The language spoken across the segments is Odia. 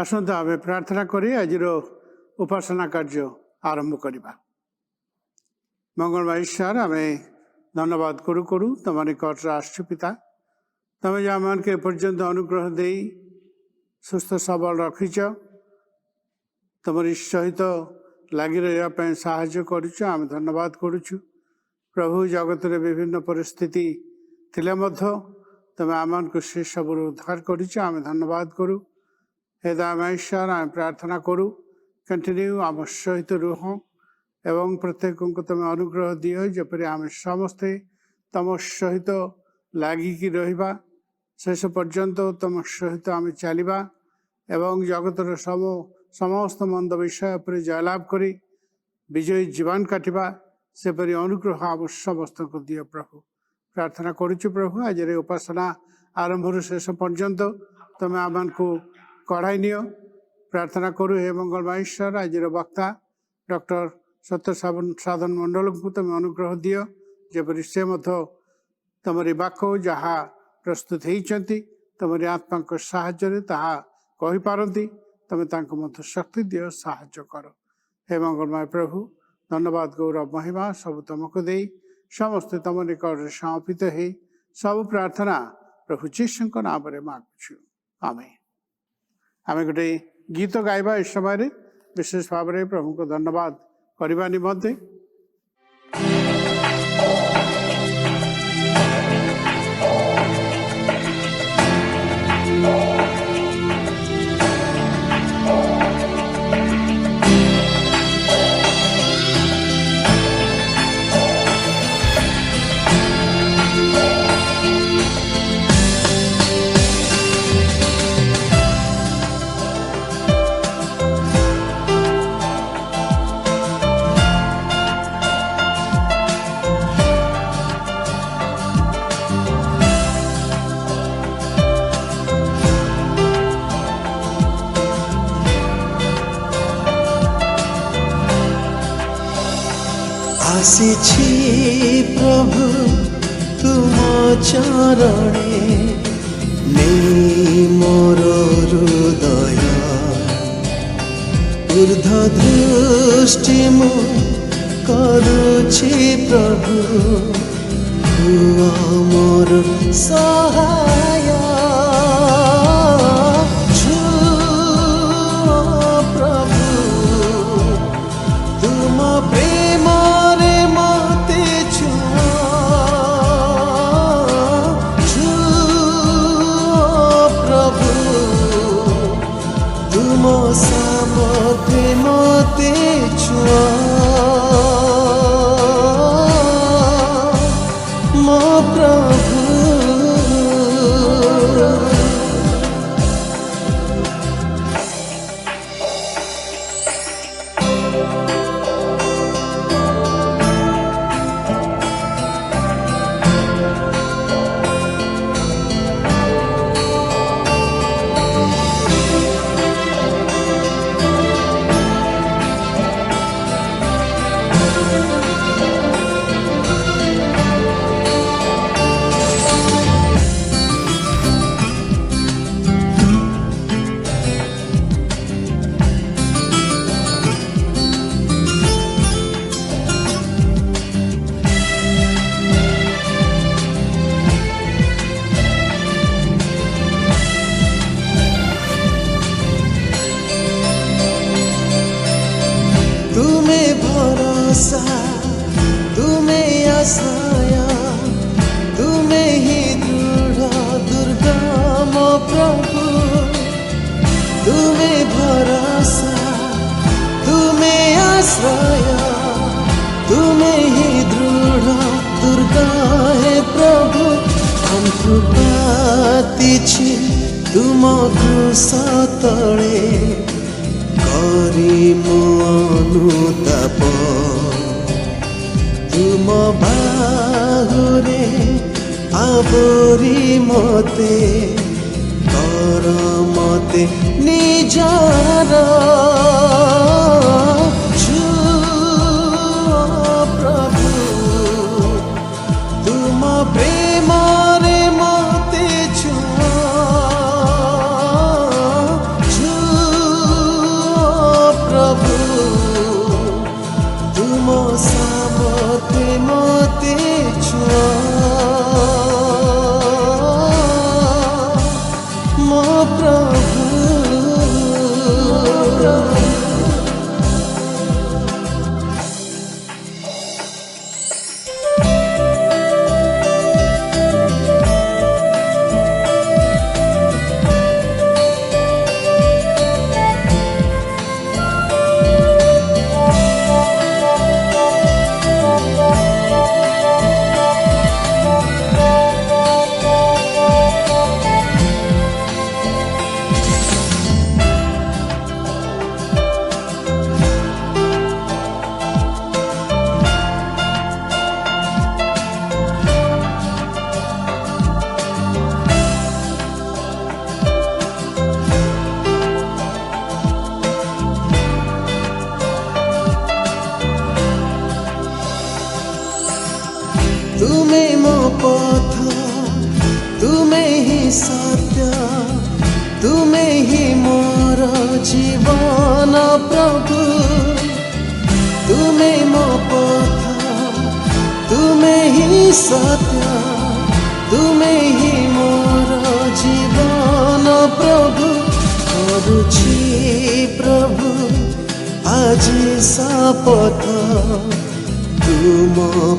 आसतु आमे प्रार्थना करी आज उपासना कार्य आरंभ करवा। मंगलमय ईश्वर आमे धन्यवाद करू करू तुम निकट राष्ट्र पिता तुम जो आम के पर्यंत अनुग्रह दे सुस्थ सबल रखीच तुम सहित लगी रही साहाय्य करुच आम धन्यवाद करुचु। प्रभु जगत रे विभिन्न परिस्थिति थिले मध्य तुम आम को से सब उद्धार करुच आम धन्यवाद करू। हे दयामयश्वर आम प्रार्थना करू कंटिन्यू आम सहित रुह एवं प्रत्येक को तुम अनुग्रह दियो जपरी आम समस्ते तुम सहित लागिकी रहिबा शेष पर्यंत तुम सहित आम चलिबा एवं जगतर समस्त मंद विषय पर जयलाभ करी विजयी जीवन काटिबा सेपरी अनुग्रह आम समस्त को दियो। प्रभु प्रार्थना करुचु प्रभु आज उपासना आरंभ शेष पर्यंत तुम आम को कढ़ाई नियो। प्रार्थना करू हे मंगलमय ईश्वर आज वक्ता डॉक्टर सत्य साधन मंडल को तुम अनुग्रह दियो जपरी से तुमरी वाक्य जहाँ प्रस्तुत होती तुमरी आत्मा को साहाय्य ताहा कही पारती तुम मत शक्ति दियो साहाय्य कर। हे मंगलमय प्रभु धन्यवाद गौरव महिमा सब तुमको दे समस्त तुम निकट समर्पित है सब प्रार्थना प्रभु जीशु नाम मागुछु आमेन। आम गोटे गीत गाइबा इस समय विशेष भाव में प्रभु को धन्यवाद करने निमंते आसीछि प्रभु तुम चरणे नहीं मोर हृदय ऊर्ध दृष्टि मु करुछि प्रभु हुआ मोर सहाय प्रभु तुम प्रेम सामर्थ्य मते छुआ मो प्रभु तुम्हें आश्रया तुम्हें ही दृढ़ दुर्गा मो प्रभु तुम्हें भरोसा तुम्हें आश्रया तुम्हें ही दृढ़ दुर्गा है प्रभु हम कृपातिछि तुम क्रूस तले करी मो अनुताप तुम बाहुरे आवरी मते कर मते निजार प्रभु तुम प्रेम रे मते छुआ तुमे मो पथ तुमे ही सत्य तुमे ही मोर जीवन प्रभु तुमे मो पथ तुमे ही सत्य तुमे ही मोर जीवन प्रभु करुछि प्रभु आज शपथ तुम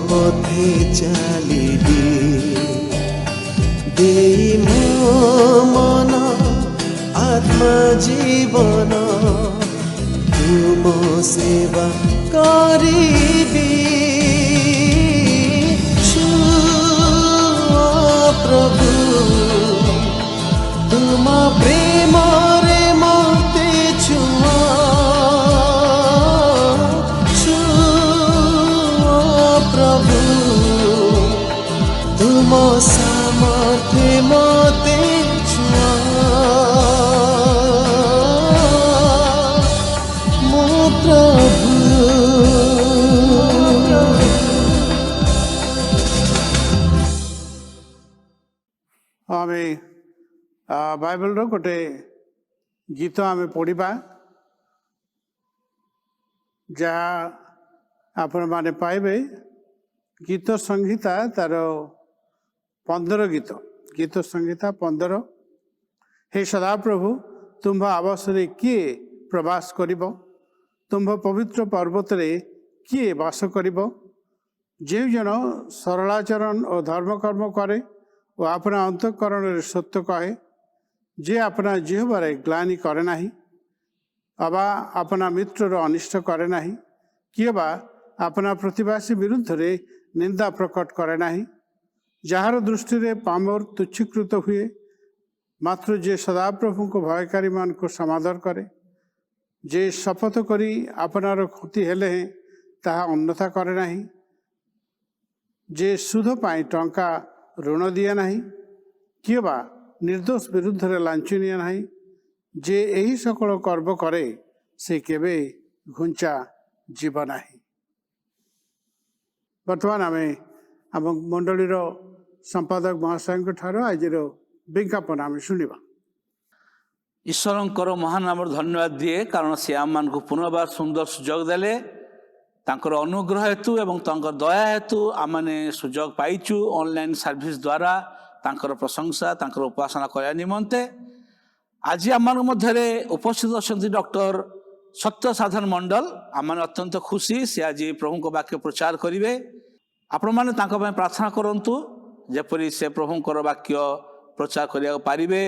पथे चलिबी देई मो मन आत्मा जीवन तुम सेवा करिबी प्रभु तुम प्रेम रे मते छुआ प्रभु तुम सामर्थ्य मते छुआ मो प्रभु आमे बाइबल रो गोटे गीत आमे पढ़िबा जहाँ आपण माने पाइबे गीत संहिता तार 15 गीत संहिता 15 हे सदाप्रभु तुम्भ आवासरे किए प्रवास करिब तुम्भ पवित्र पर्वत रे किए वास करिब जे जन सरलाचरण और धर्मकर्म करे और अपना अंतःकरण रे सत्य कहे जे अपना जिह्वारे ग्लानि करे नाही अबा अपना मित्र अनिष्ट करे नाही किए बा अपना प्रतिवासी विरुद्ध रे निंदा प्रकट करे नाही जार दृष्टि रे पामर तुच्छीकृत हुए मात्र जे सदाप्रभु को भयकारी मान को समादर करे जे शपथ करी अपनार क्षति हेले ताहा अन्यथा करे नाही जे सुध पाई टंका ऋण दिए नाही किए बा निर्दोष विरुद्ध रे लांछ निए नाही जे एही सकल कर्म करे से केबे घुंचा जीव नाही। वर्तमान आम आम मंडलीर संपादक महाशय ठार आज विज्ञापन आम शुणा ईश्वर महान नाम धन्यवाद दिए कारण से आम मान पुनर्बार सुंदर सुजोग देले तांकर अनुग्रह हेतु एवं तांकर दया हेतु आम मैंने सुजोग पाइचु ऑनलाइन सर्विस द्वारा तांकर प्रशंसा तांकर उपासना करने निमंते आज आम मध्य उपस्थित अच्छा डॉक्टर सत्य साधन मंडल आम अत्यंत खुशी से आज प्रभु को वाक्य प्रचार करेंगे आपण मैंने प्रार्थना करंतु जेपरी से प्रभुंकर वाक्य प्रचार करिया पारिबे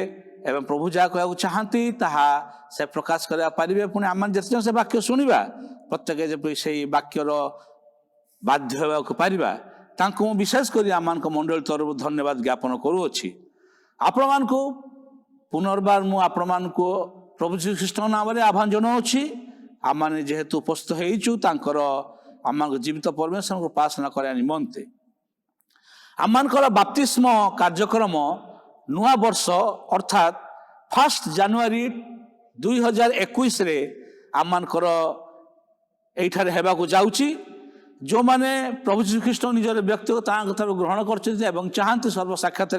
एवं प्रभु जहाँ कहू चाहती ताहा से प्रकाश करिया पारिबे पुणी आम जिते से वाक्य शुणा प्रत्येक जेपरी से वाक्यर बाध्य होगा पारिबा तांको विशेषकर आम मंडल तरफ धन्यवाद ज्ञापन करुअछि आपण मानकु पुनर्बार मु आपण मानकु प्रभु श्री कृष्ण नाम रे आह्वान जनाऊँगी आम मैंने जेहेतु उपस्थित होइचु तांकर आम जीवित परमेश्वर को उपासना करने निमंते आमर बाप्तिस्म कार्यक्रम नुआ वर्ष अर्थात 1 जनवरी 2021 रे आमर एठारे हेबाकु जाउची जो माने प्रभु श्री कृष्ण निजर व्यक्तिगत ग्रहण कर चाहती सर्व साक्षात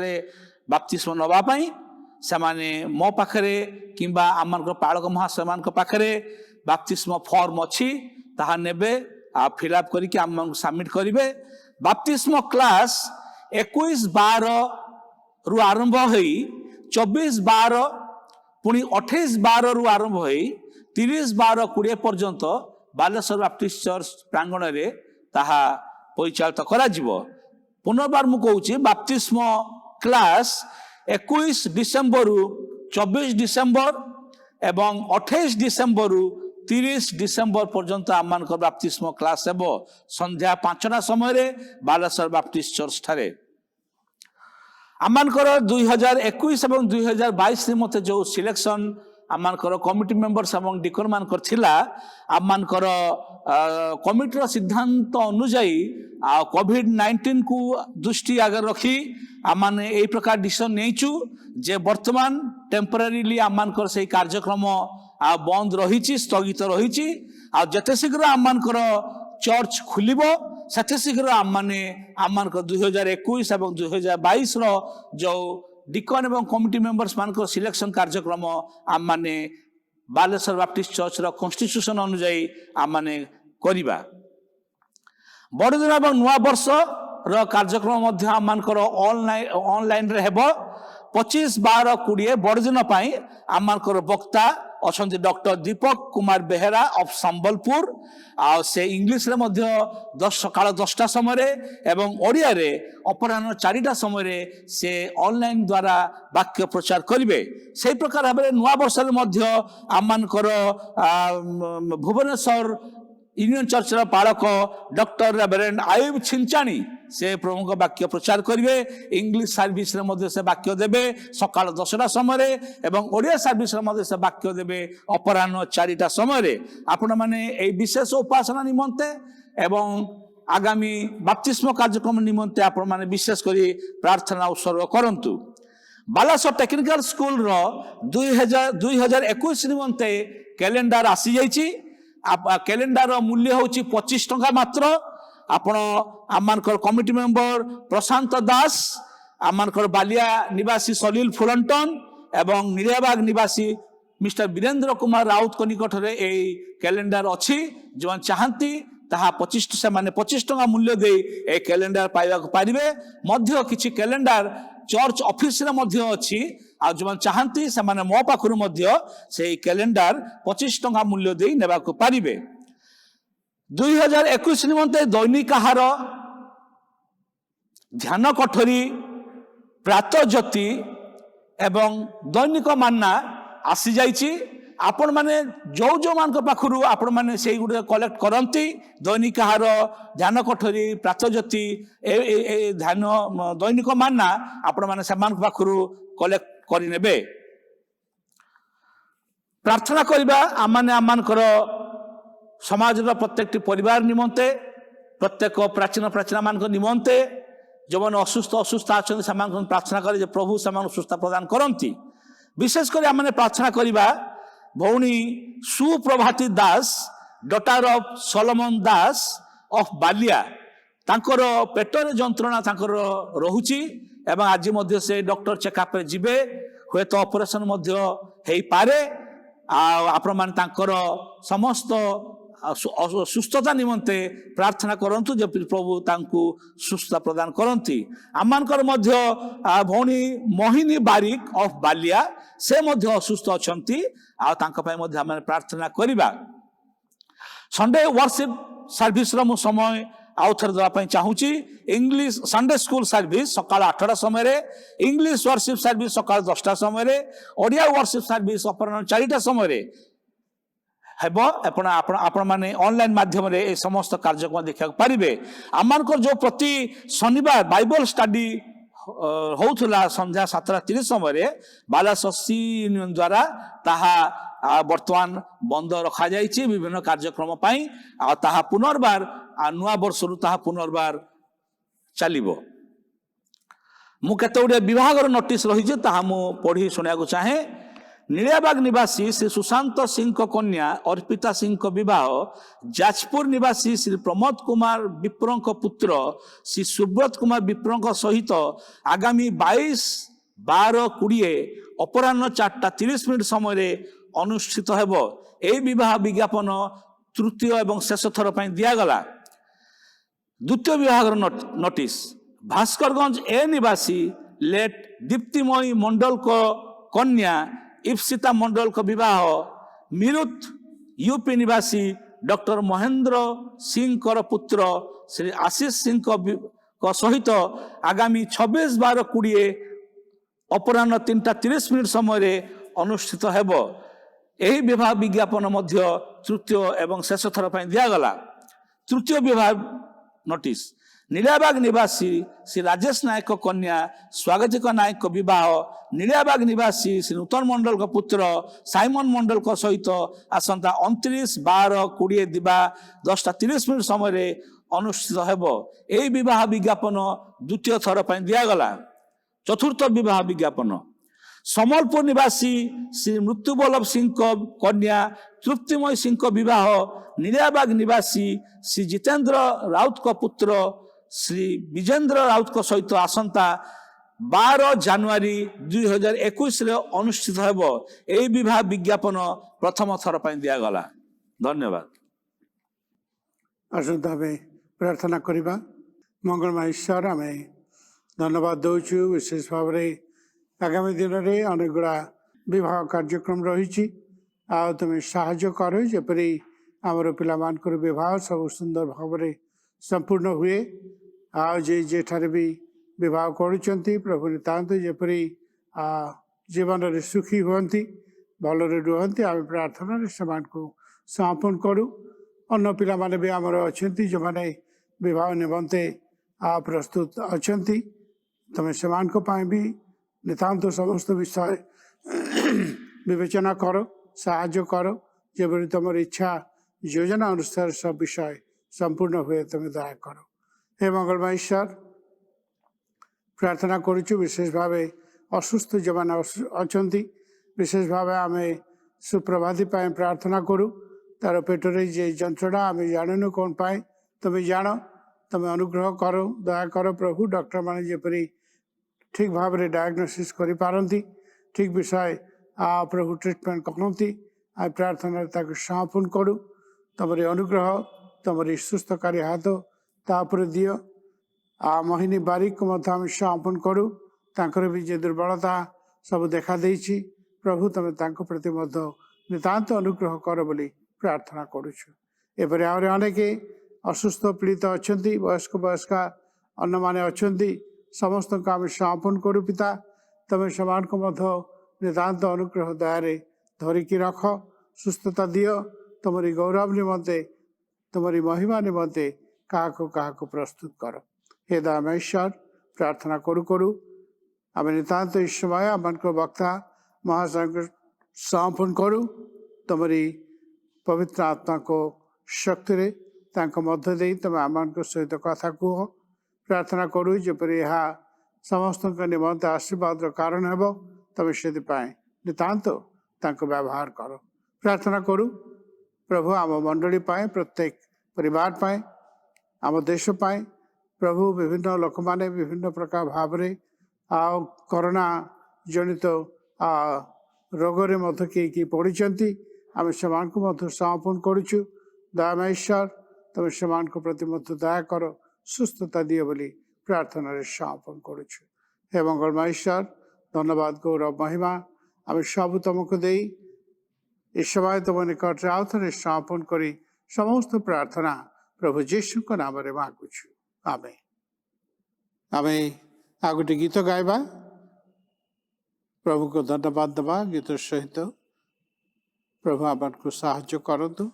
बाप्तिस्म नवा पाई से माने मो पाखरे किंबा आमर पालक महाशय मान पाखरे बाप्तिस्म फॉर्म अच्छी ताहा नेबे आ फिलअप करके आम सबमिट करेंगे बाप्तिस्म क्लास 21-12 रु आरंभ हो 24-12 पुणी 28-12 रु आरंभ हो 30-12-20 पर्यंत बालेश्वर बाप्टिस्ट चर्च प्रांगण में ताहा परिचालित करा जिवो। पुनर्बार मु कहूची बाप्तिस्म क्लास 21 डिसेम्बर रु 24 डिसेम्बर एवं 28 डिसेम्बर रु 30 डिसेम्बर पर्यंत आम बाप्तिस्म क्लास हेब संध्या 5टा समय बालेश्वर बाप्टिस्ट चर्च ठारे आमर 2021 और 2022 मत जो सिलेक्शन आमर कमिटी मेंबर्स और डिकन मान आम कमिटर सिद्धांत अनुजाई कोविड-19 को दृष्टि आगे रखी आम यही प्रकार डिसीजन नहींचु जे वर्तमान टेम्परेरीली आम से कार्यक्रम बंद रही स्थगित रही जिते शीघ्र आम चर्च खुल ସେତେ ଶୀଘ୍ର ଆମମାନ 2021 ଏବଂ 2022 ର ଯୋଉ ଡିକନ ଏବଂ କମିଟି ମେମ୍ବର୍ସ ମାନଙ୍କର ସିଲେକ୍ସନ କାର୍ଯ୍ୟକ୍ରମ ଆମମାନେ ବାଲେଶ୍ୱର ବାପ୍ଟିଷ୍ଟ ଚର୍ଚ୍ଚର କନଷ୍ଟିଟ୍ୟୁସନ ଅନୁଯାୟୀ ଆମମାନେ କରିବା। ବଡ଼ଦିନ ଏବଂ ନୂଆ ବର୍ଷର କାର୍ଯ୍ୟକ୍ରମ ମଧ୍ୟ ଆମମାନଙ୍କର ଅନଲାଇନରେ ହେବ। 25, 12, 20 ବଡ଼ଦିନ ପାଇଁ ଆମମାନଙ୍କର ବକ୍ତା ଅଛନ୍ତି ଡକ୍ଟର ଦୀପକ କୁମାର ବେହେରା ଅଫ୍ ସମ୍ବଲପୁର। ଆଉ ସେ ଇଂଲିଶରେ ମଧ୍ୟ ସକାଳ 10ଟା ସମୟରେ ଏବଂ ଓଡ଼ିଆରେ ଅପରାହ୍ନ 4ଟା ସମୟରେ ସେ ଅନଲାଇନ ଦ୍ୱାରା ବାକ୍ୟ ପ୍ରଚାର କରିବେ। ସେହି ପ୍ରକାର ଭାବରେ ନୂଆ ବର୍ଷରେ ମଧ୍ୟ ଆମମାନଙ୍କର ଭୁବନେଶ୍ୱର ୟୁନିୟନ ଚର୍ଚ୍ଚର ପାଳକ ଡକ୍ଟର ରେଭରେଣ୍ଡ ଆୟୁବ ଛିଞ୍ଚାଣୀ ସେ ପ୍ରମୁଖ ବାକ୍ୟ ପ୍ରଚାର କରିବେ। ଇଂଲିଶ ସର୍ଭିସରେ ମଧ୍ୟ ସେ ବାକ୍ୟ ଦେବେ ସକାଳ 10ଟା ସମୟରେ ଏବଂ ଓଡ଼ିଆ ସର୍ଭିସରେ ମଧ୍ୟ ସେ ବାକ୍ୟ ଦେବେ ଅପରାହ୍ନ 4ଟା ସମୟରେ। ଆପଣମାନେ ଏହି ବିଶେଷ ଉପାସନା ନିମନ୍ତେ ଏବଂ ଆଗାମୀ ବାପ୍ତିସ୍ମ କାର୍ଯ୍ୟକ୍ରମ ନିମନ୍ତେ ଆପଣମାନେ ବିଶେଷ କରି ପ୍ରାର୍ଥନା ଉତ୍ସର୍ଗ କରନ୍ତୁ। ବାଲେଶ୍ୱର ଟେକ୍ନିକାଲ ସ୍କୁଲର 2021 ନିମନ୍ତେ କ୍ୟାଲେଣ୍ଡର ଆସିଯାଇଛି। କ୍ୟାଲେଣ୍ଡର ମୂଲ୍ୟ ହେଉଛି 25 ଟଙ୍କା ମାତ୍ର। ଆପଣ ଆମମାନଙ୍କର କମିଟି ମେମ୍ବର ପ୍ରଶାନ୍ତ ଦାସ, ଆମମାନଙ୍କର ବାଲିଆ ନିବାସୀ ସଲିଲ ଫୁଲଣ୍ଟନ ଏବଂ ନିରିଆବାଗ ନିବାସୀ ମିଷ୍ଟର ବୀରେନ୍ଦ୍ର କୁମାର ରାଉତଙ୍କ ନିକଟରେ ଏହି କ୍ୟାଲେଣ୍ଡର ଅଛି। ଯେଉଁମାନେ ଚାହାନ୍ତି ତାହା 25 ଟଙ୍କା ମୂଲ୍ୟ ଦେଇ ଏହି କ୍ୟାଲେଣ୍ଡର ପାଇବାକୁ ପାରିବେ। ମଧ୍ୟ କିଛି କ୍ୟାଲେଣ୍ଡର ଚର୍ଚ୍ଚ ଅଫିସରେ ମଧ୍ୟ ଅଛି। ଆଉ ଯେଉଁମାନେ ଚାହାନ୍ତି ସେମାନେ ମୋ ପାଖରୁ ମଧ୍ୟ ସେହି କ୍ୟାଲେଣ୍ଡର 25 ଟଙ୍କା ମୂଲ୍ୟ ଦେଇ ନେବାକୁ ପାରିବେ। 2021 ନିମନ୍ତେ ଦୈନିକ ଆହାର, ଧ୍ୟାନ କୋଠରୀ, ପ୍ରାତଃ ଜ୍ୟୋତି ଏବଂ ଦୈନିକ ମାନ୍ନା ଆସିଯାଇଛି। ଆପଣମାନେ ଯୋଉମାନଙ୍କ ପାଖରୁ ଆପଣମାନେ ସେଇଗୁଡ଼ିକ କଲେକ୍ଟ କରନ୍ତି, ଦୈନିକ ଆହାର, ଧ୍ୟାନ କୋଠରୀ, ପ୍ରାତଃ ଜ୍ୟୋତି, ଧ୍ୟାନ ଦୈନିକ ମାନ୍ନା ଆପଣମାନେ ସେମାନଙ୍କ ପାଖରୁ କଲେକ୍ଟ କରିନେବେ। ପ୍ରାର୍ଥନା କରିବା ଆମମାନଙ୍କର ସମାଜର ପ୍ରତ୍ୟେକଟି ପରିବାର ନିମନ୍ତେ, ପ୍ରତ୍ୟେକ ପ୍ରାଚୀନ ମାନଙ୍କ ନିମନ୍ତେ ଯେଉଁମାନେ ଅସୁସ୍ଥ ଅଛନ୍ତି ସେମାନଙ୍କୁ ପ୍ରାର୍ଥନା କରି ଯେ ପ୍ରଭୁ ସେମାନଙ୍କୁ ସୁସ୍ଥ ପ୍ରଦାନ କରନ୍ତି। ବିଶେଷ କରି ଆମେ ପ୍ରାର୍ଥନା କରିବା ଭଉଣୀ Suprabhati Das, daughter of Solomon Das of Balia. ତାଙ୍କର ପେଟରେ ଯନ୍ତ୍ରଣା ତାଙ୍କର ରହୁଛି ଏବଂ ଆଜି ମଧ୍ୟ ସେ ଡକ୍ଟର ଚେକଅପ୍ରେ ଯିବେ। ହୁଏତ ଅପରେସନ ମଧ୍ୟ ହେଇପାରେ। ଆଉ ଆପଣମାନେ ତାଙ୍କର ସମସ୍ତ ସୁସ୍ଥତା ନିମନ୍ତେ ପ୍ରାର୍ଥନା କରନ୍ତୁ ଯେ ପ୍ରଭୁ ତାଙ୍କୁ ସୁସ୍ଥତା ପ୍ରଦାନ କରନ୍ତି। ଆମମାନଙ୍କର ମଧ୍ୟ ଭଉଣୀ ମୋହିନୀ ବାରିକ ଅଫ୍ ବାଲିଆ, ସେ ମଧ୍ୟ ଅସୁସ୍ଥ ଅଛନ୍ତି। ଆଉ ତାଙ୍କ ପାଇଁ ମଧ୍ୟ ଆମେ ପ୍ରାର୍ଥନା କରିବା। ସଣ୍ଡେ ୱାର୍ସିପ ସର୍ଭିସର ମୁଁ ସମୟ ଆଉ ଥରେ ଦେବା ପାଇଁ ଚାହୁଁଛି। ଇଂଲିଶ ସଣ୍ଡେ ସ୍କୁଲ ସର୍ଭିସ ସକାଳ 8ଟା ସମୟରେ, ଇଂଲିଶ ୱାର୍ସିପ ସର୍ଭିସ ସକାଳ 10ଟା ସମୟରେ, ଓଡ଼ିଆ ୱାର୍ସିପ ସର୍ଭିସ ଅପରାହ୍ନ 4ଟା ସମୟରେ ହେବ। ଆପଣମାନେ ଅନଲାଇନ ମାଧ୍ୟମରେ ଏ ସମସ୍ତ କାର୍ଯ୍ୟକ୍ରମ ଦେଖିବାକୁ ପାରିବେ। ଆମମାନଙ୍କର ଯେଉଁ ପ୍ରତି ଶନିବାର ବାଇବଲ ଷ୍ଟଡି ହଉଥିଲା ସନ୍ଧ୍ୟା 7:30 ସମୟରେ ବାଲେଶ୍ୱର ସି ୟୁନିୟନ ଦ୍ୱାରା ତାହା ବର୍ତ୍ତମାନ ବନ୍ଦ ରଖାଯାଇଛି ବିଭିନ୍ନ କାର୍ଯ୍ୟକ୍ରମ ପାଇଁ। ଆଉ ତାହା ପୁନର୍ବାର ନୂଆ ବର୍ଷରୁ ତାହା ପୁନର୍ବାର ଚାଲିବ। ମୁଁ କେତେ ଗୁଡ଼ିଏ ବିଭାଗର ନୋଟିସ ରହିଛି ତାହା ମୁଁ ପଢ଼ି ଶୁଣିବାକୁ ଚାହେଁ। ନିଳିଆବାଗ ନିବାସୀ ଶ୍ରୀ ସୁଶାନ୍ତ ସିଂଙ୍କ କନ୍ୟା ଅର୍ପିତା ସିଂଙ୍କ ବିବାହ ଯାଜପୁର ନିବାସୀ ଶ୍ରୀ ପ୍ରମୋଦ କୁମାର ବିପ୍ରଙ୍କ ପୁତ୍ର ଶ୍ରୀ ସୁବ୍ରତ କୁମାର ବିପ୍ରଙ୍କ ସହିତ ଆଗାମୀ 22/12/20 ଅପରାହ୍ନ 4:30 ସମୟରେ ଅନୁଷ୍ଠିତ ହେବ। ଏହି ବିବାହ ବିଜ୍ଞାପନ ତୃତୀୟ ଏବଂ ଶେଷ ଥର ପାଇଁ ଦିଆଗଲା। ଦ୍ୱିତୀୟ ବିଭାଗର ନୋଟିସ ଭାସ୍କରଗଞ୍ଜ ଏ ନିବାସୀ ଲେଟ୍ ଦୀପ୍ତିମୟୀ ମଣ୍ଡଳଙ୍କ କନ୍ୟା ଇପ୍ସିତା ମଣ୍ଡଳଙ୍କ ବିବାହ ମିରୁତ ୟୁପି ନିବାସୀ ଡକ୍ଟର ମହେନ୍ଦ୍ର ସିଂଙ୍କର ପୁତ୍ର ଶ୍ରୀ ଆଶିଷ ସିଂଙ୍କ ସହିତ ଆଗାମୀ 26/12/20 ଅପରାହ୍ନ 3:30 ସମୟରେ ଅନୁଷ୍ଠିତ ହେବ। ଏହି ବିବାହ ବିଜ୍ଞାପନ ମଧ୍ୟ ତୃତୀୟ ଏବଂ ଶେଷ ଥର ପାଇଁ ଦିଆଗଲା। ତୃତୀୟ ବିଭାଗ ନୋଟିସ ନିଳିଆବାଗ ନିବାସୀ ଶ୍ରୀ ରାଜେଶ ନାୟକ କନ୍ୟା ସ୍ୱାଗତିକ ନାୟକଙ୍କ ବିବାହ ନିଳିଆବାଗ ନିବାସୀ ଶ୍ରୀ ନୂତନ ମଣ୍ଡଳଙ୍କ ପୁତ୍ର ସାଇମନ ମଣ୍ଡଳଙ୍କ ସହିତ ଆସନ୍ତା 29/12/20 ଦିବା 10:30 ସମୟରେ ଅନୁଷ୍ଠିତ ହେବ। ଏହି ବିବାହ ବିଜ୍ଞାପନ ଦ୍ୱିତୀୟ ଥର ପାଇଁ ଦିଆଗଲା। ଚତୁର୍ଥ ବିବାହ ବିଜ୍ଞାପନ ସମ୍ବଲପୁର ନିବାସୀ ଶ୍ରୀ ମୃତ୍ୟୁବଲ୍ଲଭ ସିଂଙ୍କ କନ୍ୟା ତୃପ୍ତିମୟୀ ସିଂଙ୍କ ବିବାହ ନିଳିଆବାଗ ନିବାସୀ ଶ୍ରୀ ଜିତେନ୍ଦ୍ର ରାଉତଙ୍କ ପୁତ୍ର ଶ୍ରୀ ବିଜେନ୍ଦ୍ର ରାଉତଙ୍କ ସହିତ ଆସନ୍ତା 12 ଜାନୁଆରୀ 2021 ଅନୁଷ୍ଠିତ ହେବ। ଏହି ବିବାହ ବିଜ୍ଞାପନ ପ୍ରଥମ ଥର ପାଇଁ ଦିଆଗଲା। ଧନ୍ୟବାଦ। ଆସନ୍ତୁ ଆମେ ପ୍ରାର୍ଥନା କରିବା। ମଙ୍ଗଳମୟ ଈଶ୍ୱର, ଆମେ ଧନ୍ୟବାଦ ଦେଉଛୁ ବିଶେଷ ଭାବରେ ଆଗାମୀ ଦିନରେ ଅନେକ ଗୁଡ଼ା ବିବାହ କାର୍ଯ୍ୟକ୍ରମ ରହିଛି। ଆଉ ତୁମେ ସାହାଯ୍ୟ କର ଯେପରି ଆମର ପିଲାମାନଙ୍କର ବିବାହ ସବୁ ସୁନ୍ଦର ଭାବରେ ସମ୍ପୂର୍ଣ୍ଣ ହୁଏ। ଆଉ ଯେଠାରେ ବି ବିବାହ କରୁଛନ୍ତି ପ୍ରଭୁ ନିତାନ୍ତ ଯେପରି ଜୀବନରେ ସୁଖୀ ହୁଅନ୍ତି, ଭଲରେ ରୁହନ୍ତି, ଆମେ ପ୍ରାର୍ଥନାରେ ସେମାନଙ୍କୁ ସମର୍ପଣ କରୁ। ଅନ୍ୟ ପିଲାମାନେ ବି ଆମର ଅଛନ୍ତି ଯେଉଁମାନେ ବିବାହ ନିମନ୍ତେ ପ୍ରସ୍ତୁତ ଅଛନ୍ତି। ତୁମେ ସେମାନଙ୍କ ପାଇଁ ବି ନିତାନ୍ତ ସମସ୍ତ ବିଷୟ ବିବେଚନା କର, ସାହାଯ୍ୟ କର, ଯେପରି ତୁମର ଇଚ୍ଛା ଯୋଜନା ଅନୁସାରେ ସବୁ ବିଷୟ ସମ୍ପୂର୍ଣ୍ଣ ହୁଏ ତୁମେ ଦୟା କର। ହେ ମଙ୍ଗଳମୟ ଈଶ୍ୱର, ପ୍ରାର୍ଥନା କରୁଛୁ ବିଶେଷ ଭାବେ ଅସୁସ୍ଥ ଯେଉଁମାନେ ଅଛନ୍ତି, ବିଶେଷ ଭାବେ ଆମେ ସୁପ୍ରଭାତି ପାଇଁ ପ୍ରାର୍ଥନା କରୁ। ତାର ପେଟରେ ଯେ ଯନ୍ତ୍ରଣା ଆମେ ଜାଣିନୁ କ'ଣ ପାଇଁ, ତୁମେ ଜାଣ, ତୁମେ ଅନୁଗ୍ରହ କର, ଦୟା କର ପ୍ରଭୁ। ଡକ୍ଟରମାନେ ଯେପରି ଠିକ୍ ଭାବରେ ଡାୟଗ୍ନୋସିସ୍ କରିପାରନ୍ତି, ଠିକ୍ ବିଷୟ ପ୍ରଭୁ ଟ୍ରିଟମେଣ୍ଟ କରନ୍ତି, ଆମେ ପ୍ରାର୍ଥନାରେ ତାକୁ ସମର୍ପଣ କରୁ। ତୁମର ଅନୁଗ୍ରହ, ତୁମର ସୁସ୍ଥକାରୀ ହାତ ତା ଉପରେ ଦିଅ। ମୋହିନୀ ବାରିକକୁ ମଧ୍ୟ ଆମେ ସମର୍ପଣ କରୁ। ତାଙ୍କର ବି ଯେ ଦୁର୍ବଳତା ସବୁ ଦେଖାଦେଇଛି, ପ୍ରଭୁ ତୁମେ ତାଙ୍କ ପ୍ରତି ମଧ୍ୟ ନିତାନ୍ତ ଅନୁଗ୍ରହ କର ବୋଲି ପ୍ରାର୍ଥନା କରୁଛୁ। ଏପରି ଆହୁରି ଅନେକ ଅସୁସ୍ଥ ପୀଡ଼ିତ ଅଛନ୍ତି, ବୟସ୍କା ଅନ୍ୟମାନେ ଅଛନ୍ତି, ସମସ୍ତଙ୍କୁ ଆମେ ସମର୍ପଣ କରୁ। ପିତା, ତୁମେ ସେମାନଙ୍କୁ ମଧ୍ୟ ନିତାନ୍ତ ଅନୁଗ୍ରହ ଦୟାରେ ଧରିକି ରଖ, ସୁସ୍ଥତା ଦିଅ। ତୁମରି ଗୌରବ ନିମନ୍ତେ, ତୁମରି ମହିମା ନିମନ୍ତେ କାହାକୁ ପ୍ରସ୍ତୁତ କର। ହେ ଦୟାମୟ ଈଶ୍ୱର, ପ୍ରାର୍ଥନା କରୁ କରୁ ଆମେ ନିତାନ୍ତ ଏହି ସମୟ ଆମମାନଙ୍କ ବକ୍ତା ମହାଶୟଙ୍କୁ ସମର୍ପଣ କରୁ। ତୁମରି ପବିତ୍ର ଆତ୍ମାଙ୍କ ଶକ୍ତିରେ ତାଙ୍କ ମଧ୍ୟ ଦେଇ ତୁମେ ଆମମାନଙ୍କ ସହିତ କଥା କୁହ। ପ୍ରାର୍ଥନା କରୁ ଯେପରି ଏହା ସମସ୍ତଙ୍କ ନିମନ୍ତେ ଆଶୀର୍ବାଦର କାରଣ ହେବ, ତୁମେ ସେଥିପାଇଁ ନିତାନ୍ତ ତାଙ୍କୁ ବ୍ୟବହାର କର। ପ୍ରାର୍ଥନା କରୁ ପ୍ରଭୁ ଆମ ମଣ୍ଡଳୀ ପାଇଁ, ପ୍ରତ୍ୟେକ ପରିବାର ପାଇଁ, ଆମ ଦେଶ ପାଇଁ। ପ୍ରଭୁ ବିଭିନ୍ନ ଲୋକମାନେ ବିଭିନ୍ନ ପ୍ରକାର ଭାବରେ ଆଉ କରୋନା ଜନିତ ରୋଗରେ ମଧ୍ୟ କିଏ ପଡ଼ିଛନ୍ତି, ଆମେ ସେମାନଙ୍କୁ ମଧ୍ୟ ସମର୍ପଣ କରୁଛୁ। ଦୟାମୟ ଈଶ୍ୱର, ତୁମେ ସେମାନଙ୍କ ପ୍ରତି ମଧ୍ୟ ଦୟା କର, ସୁସ୍ଥତା ଦିଅ ବୋଲି ପ୍ରାର୍ଥନାରେ ସମର୍ପଣ କରୁଛୁ। ହେ ମଙ୍ଗଳମୟ ଈଶ୍ୱର, ଧନ୍ୟବାଦ, ଗୌରବ, ମହିମା ଆମେ ସବୁ ତୁମକୁ ଦେଇ ଏ ସମୟ ତୁମ ନିକଟରେ ଆଉ ଥରେ ସମର୍ପଣ କରି ସମସ୍ତ ପ୍ରାର୍ଥନା ପ୍ରଭୁ ଯୀଶୁଙ୍କ ନାମରେ ମାଗୁଛୁ। ଆମେ ଆଉ ଗୋଟେ ଗୀତ ଗାଇବା, ପ୍ରଭୁକୁ ଧନ୍ୟବାଦ ଦେବା। ଗୀତ ସହିତ ପ୍ରଭୁ ଆମକୁ ସାହାଯ୍ୟ କରନ୍ତୁ।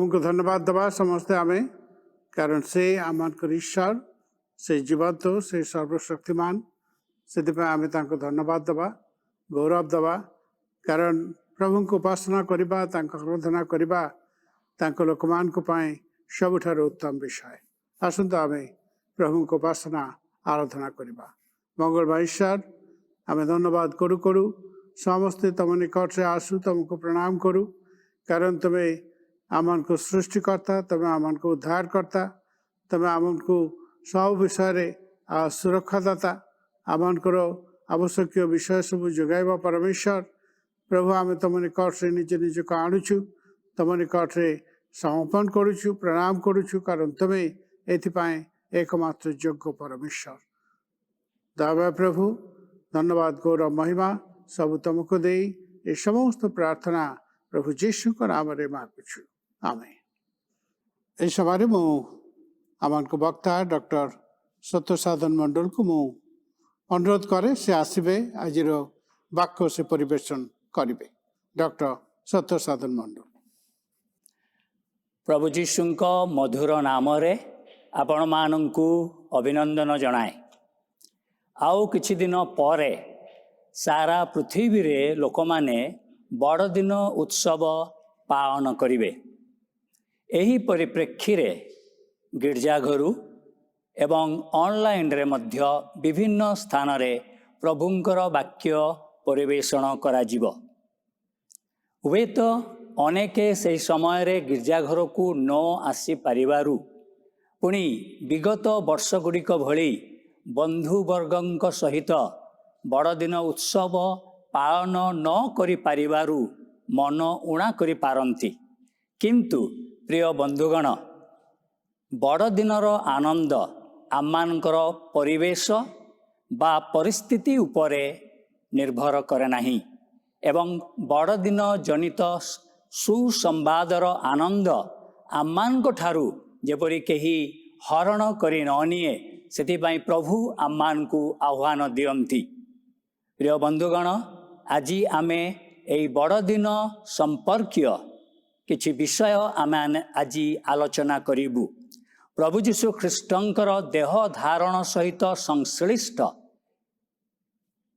प्रभु को धन्यवाद दबा समस्ते आम कारण से आम ईश्वर से जीवंत से सर्वशक्तिमान से आम धन्यवाद दबा गौरव दबा कारण प्रभु को उपासना करवा आराधना करवा लोक मान सबुठार उत्तम विषय आसतु आम प्रभु को उपासना आराधना करवा मंगलवार ईश्वर आम धन्यवाद करू करू समस्ते तुम निकट से आसू तुमको प्रणाम करू कारण तुम्हें आम को सृष्टिकर्ता तुम्हें आम को उद्धारकर्ता तुम्हें आम को सब विषय सुरक्षादाता आम को आवश्यक विषय सब जोगाइबा परमेश्वर प्रभु आम तुम निकट से निज निज को आणुचु तुम निकट से समर्पण करुचु प्रणाम करुचु कारण तुम्हें एथिपाई एकमात्र योग्य परमेश्वर दया प्रभु धन्यवाद गौरव महिमा सब तुमको दे ये समस्त प्रार्थना प्रभु जीशु को नाम रे मांगुछु आमेन। ए समय मु आमान को वक्ता डॉक्टर सत्यसाधन मंडल को मु अनुरोध करे से आसबे आज वाक्य से परिवेशन करेंगे। डॉक्टर सत्यसाधन मंडल। प्रभु जीशुंको मधुर नाम रे आपण मानंकु अभिनंदन जनाए। आउ किछि दिन परे सारा पृथ्वी रे लोक माने बड़ दिन उत्सव पालन करिवे। एही परिप्रेक्षी रे गिरजाघरु एवं ऑनलाइन रे मध्य विभिन्न स्थान रे प्रभुंकर वाक्य परिवेषण करा जीवो। हुए तो अनेके से समय रे गिरजाघर को न आसी पारिबारु पुणी विगत वर्ष गुड़िक भली बंधुवर्गों सहित बड़दिन उत्सव पालन न करि पारिबारु मन उणा करि पारंती। किंतु प्रिय बंधुगण बड़दिनर आनंद आमानकर परिवेश बा परिस्थिति उपरे निर्भर करे नाही एवं बड़दिन जनित सुसंवादर आनंद आम्मानक ठारू जेपरि केही हरण करि ननिए सेतिपाई प्रभु आम्मानकु आह्वान दियंती। प्रिय बंधुगण आज आमे एई बड़दिन संपर्कीय किछि विषय आमे आज आलोचना करिबु। प्रभु जीशु ख्रीष्टंकर देह धारण सहित संश्लिष्ट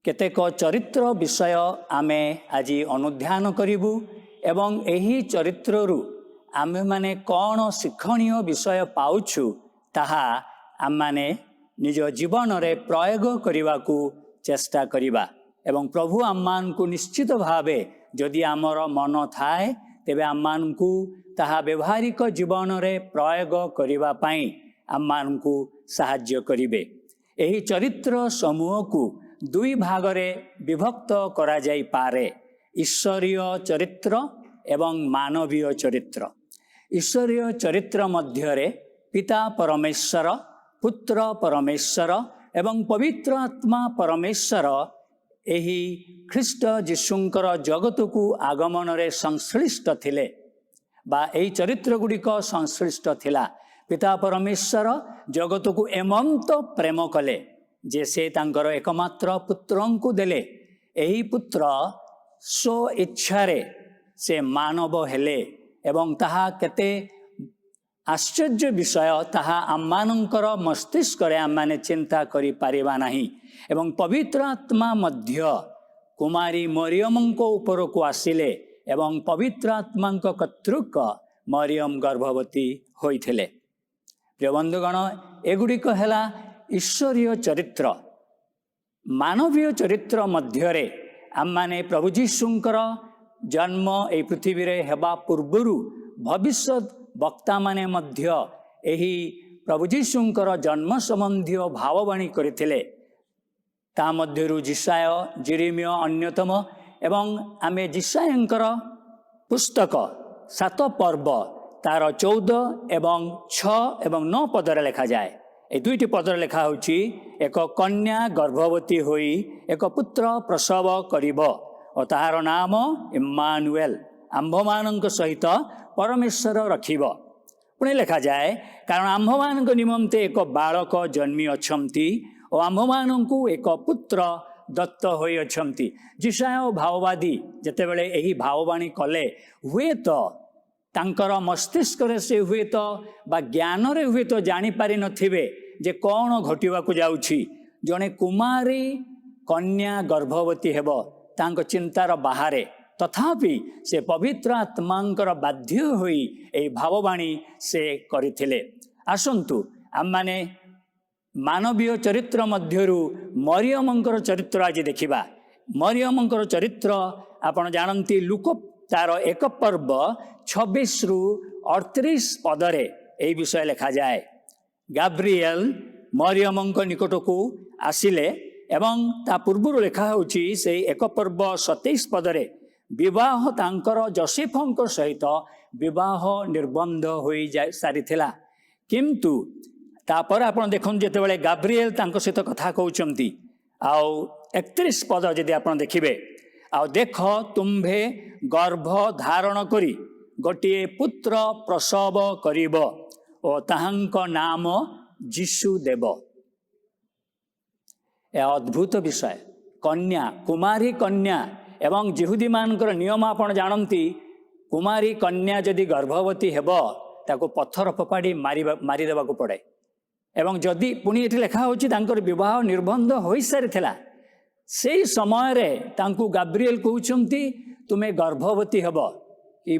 केतेक चरित्र विषय आमे आज अनुध्यान करिबु एवं एही चरित्ररु आमे माने कौन शिक्षणीय विषय पाउछु ताहा आम माने निज जीवन रे प्रयोग करिबा को चेष्टा करिबा एवं प्रभु आम्मान को निश्चित भावे जदि आमर मन थाए तेबे आम्मान को ताहा व्यवहारिक जीवन रे प्रयोग करिबा पई आम्मान को सहाय्य करिबे। एही चरित्र समूह को दुई भाग रे विभक्त करा जाई पारे ईश्वरीय चरित्र एवं मानवीय चरित्र। ईश्वरीय चरित्र मध्य रे पिता परमेश्वर पुत्र परमेश्वर एवं पवित्र आत्मा परमेश्वर एही ख्रीष्ट जीशुंकर जगत को आगमन रे संश्लिष्ट थिले बा एही चरित्र गुड़िक संश्लिष्ट थिला। पिता परमेश्वर जगत को एमंत प्रेम कले जे से तांकर एकमात्र पुत्रंकु देले। एही पुत्र स्व इच्छारे से मानव हेले एवं ताहा केते आश्चर्य विषय ताहा आम्मानंकर मस्तिष्क रे आम्माने चिंता करि पारिबा नाही एवं पवित्र आत्मा मध्य कुमारी मरियमंको ऊपर को आसिले एवं पवित्र आत्मांक कतृक मरियम गर्भवती होइथिले। प्रिय बंधुगण एगुड़िक हेला ईश्वरीय चरित्र। मानवीय चरित्र मध्य रे आम्माने प्रभु जीशुंकर जन्म ए पृथ्वी रे हेबा पूर्वरु भविष्य वक्ता माने मध्य एही प्रभु जीशुंकर जन्म संबंधी भाववाणी करथिले। ता मध्यरु जिसाय जिरिमिय अन्यतम एवं आमे जिसायंकर पुस्तक 7 पर्व तार 14 एवं 6 एवं 9 पदरे लिखा जाए। ए दुईटी पदरे लिखा होची एक कन्या गर्भवती होई एक पुत्र प्रसव करिब और ताहार नाम इम्मानुएल आंभमानक सहित परमेश्वर रखिब। पुणे लिखा जाए कारण आंभमानक निमंते एक बालक जन्मी अछंती और आंभमानकु एक पुत्र दत्त होई अछंती। जिसाय भाववादी जेतेबेले एही भाववाणी कले हुए तो ତାଙ୍କର ମସ୍ତିଷ୍କରେ ସେ ହୁଏତ ବା ଜ୍ଞାନରେ ହୁଏତ ଜାଣିପାରି ନଥିବେ ଯେ କ'ଣ ଘଟିବାକୁ ଯାଉଛି। ଜଣେ କୁମାରୀ କନ୍ୟା ଗର୍ଭବତୀ ହେବ ତାଙ୍କ ଚିନ୍ତାର ବାହାରେ, ତଥାପି ସେ ପବିତ୍ର ଆତ୍ମାଙ୍କର ବାଧ୍ୟ ହୋଇ ଏହି ଭାବବାଣୀ ସେ କରିଥିଲେ। ଆସନ୍ତୁ ଆମମାନେ ମାନବୀୟ ଚରିତ୍ର ମଧ୍ୟରୁ ମରିୟମଙ୍କର ଚରିତ୍ର ଆଜି ଦେଖିବା। ମରିୟମଙ୍କର ଚରିତ୍ର ଆପଣ ଜାଣନ୍ତି, ଲୁକ ତାର 1 ପର୍ବ 26ରୁ 38 ପଦରେ ଏହି ବିଷୟ ଲେଖାଯାଏ। ଗାବ୍ରିଏଲ ମରିୟମଙ୍କ ନିକଟକୁ ଆସିଲେ ଏବଂ ତା ପୂର୍ବରୁ ଲେଖା ହେଉଛି ସେଇ 1 ପର୍ବ 27 ପଦରେ, ବିବାହ ତାଙ୍କର ଯୋସେଫଙ୍କ ସହିତ ବିବାହ ନିର୍ବନ୍ଧ ହୋଇ ସାରିଥିଲା। କିନ୍ତୁ ତାପରେ ଆପଣ ଦେଖନ୍ତୁ, ଯେତେବେଳେ ଗାବ୍ରିଏଲ ତାଙ୍କ ସହିତ କଥା କହୁଛନ୍ତି, ଆଉ 31 ପଦ ଯଦି ଆପଣ ଦେଖିବେ, ଆଉ ଦେଖ ତୁମ୍ଭେ ଗର୍ଭ ଧାରଣ କରି ଗୋଟିଏ ପୁତ୍ର ପ୍ରସବ କରିବ ଓ ତାହାଙ୍କ ନାମ ଯୀଶୁ ଦେବ। ଏ ଅଦ୍ଭୁତ ବିଷୟ। କନ୍ୟା, କୁମାରୀ କନ୍ୟା, ଏବଂ ଯିହୁଦୀମାନଙ୍କର ନିୟମ ଆପଣ ଜାଣନ୍ତି, କୁମାରୀ କନ୍ୟା ଯଦି ଗର୍ଭବତୀ ହେବ ତାକୁ ପଥର ଫୋପାଡ଼ି ମାରିଦେବାକୁ ପଡ଼େ। ଏବଂ ଯଦି ପୁଣି ଏଠି ଲେଖା ହେଉଛି ତାଙ୍କର ବିବାହ ନିର୍ବନ୍ଧ ହୋଇସାରିଥିଲା, ସେଇ ସମୟରେ ତାଙ୍କୁ ଗାବ୍ରିଏଲ କହୁଛନ୍ତି ତୁମେ ଗର୍ଭବତୀ ହେବ। କି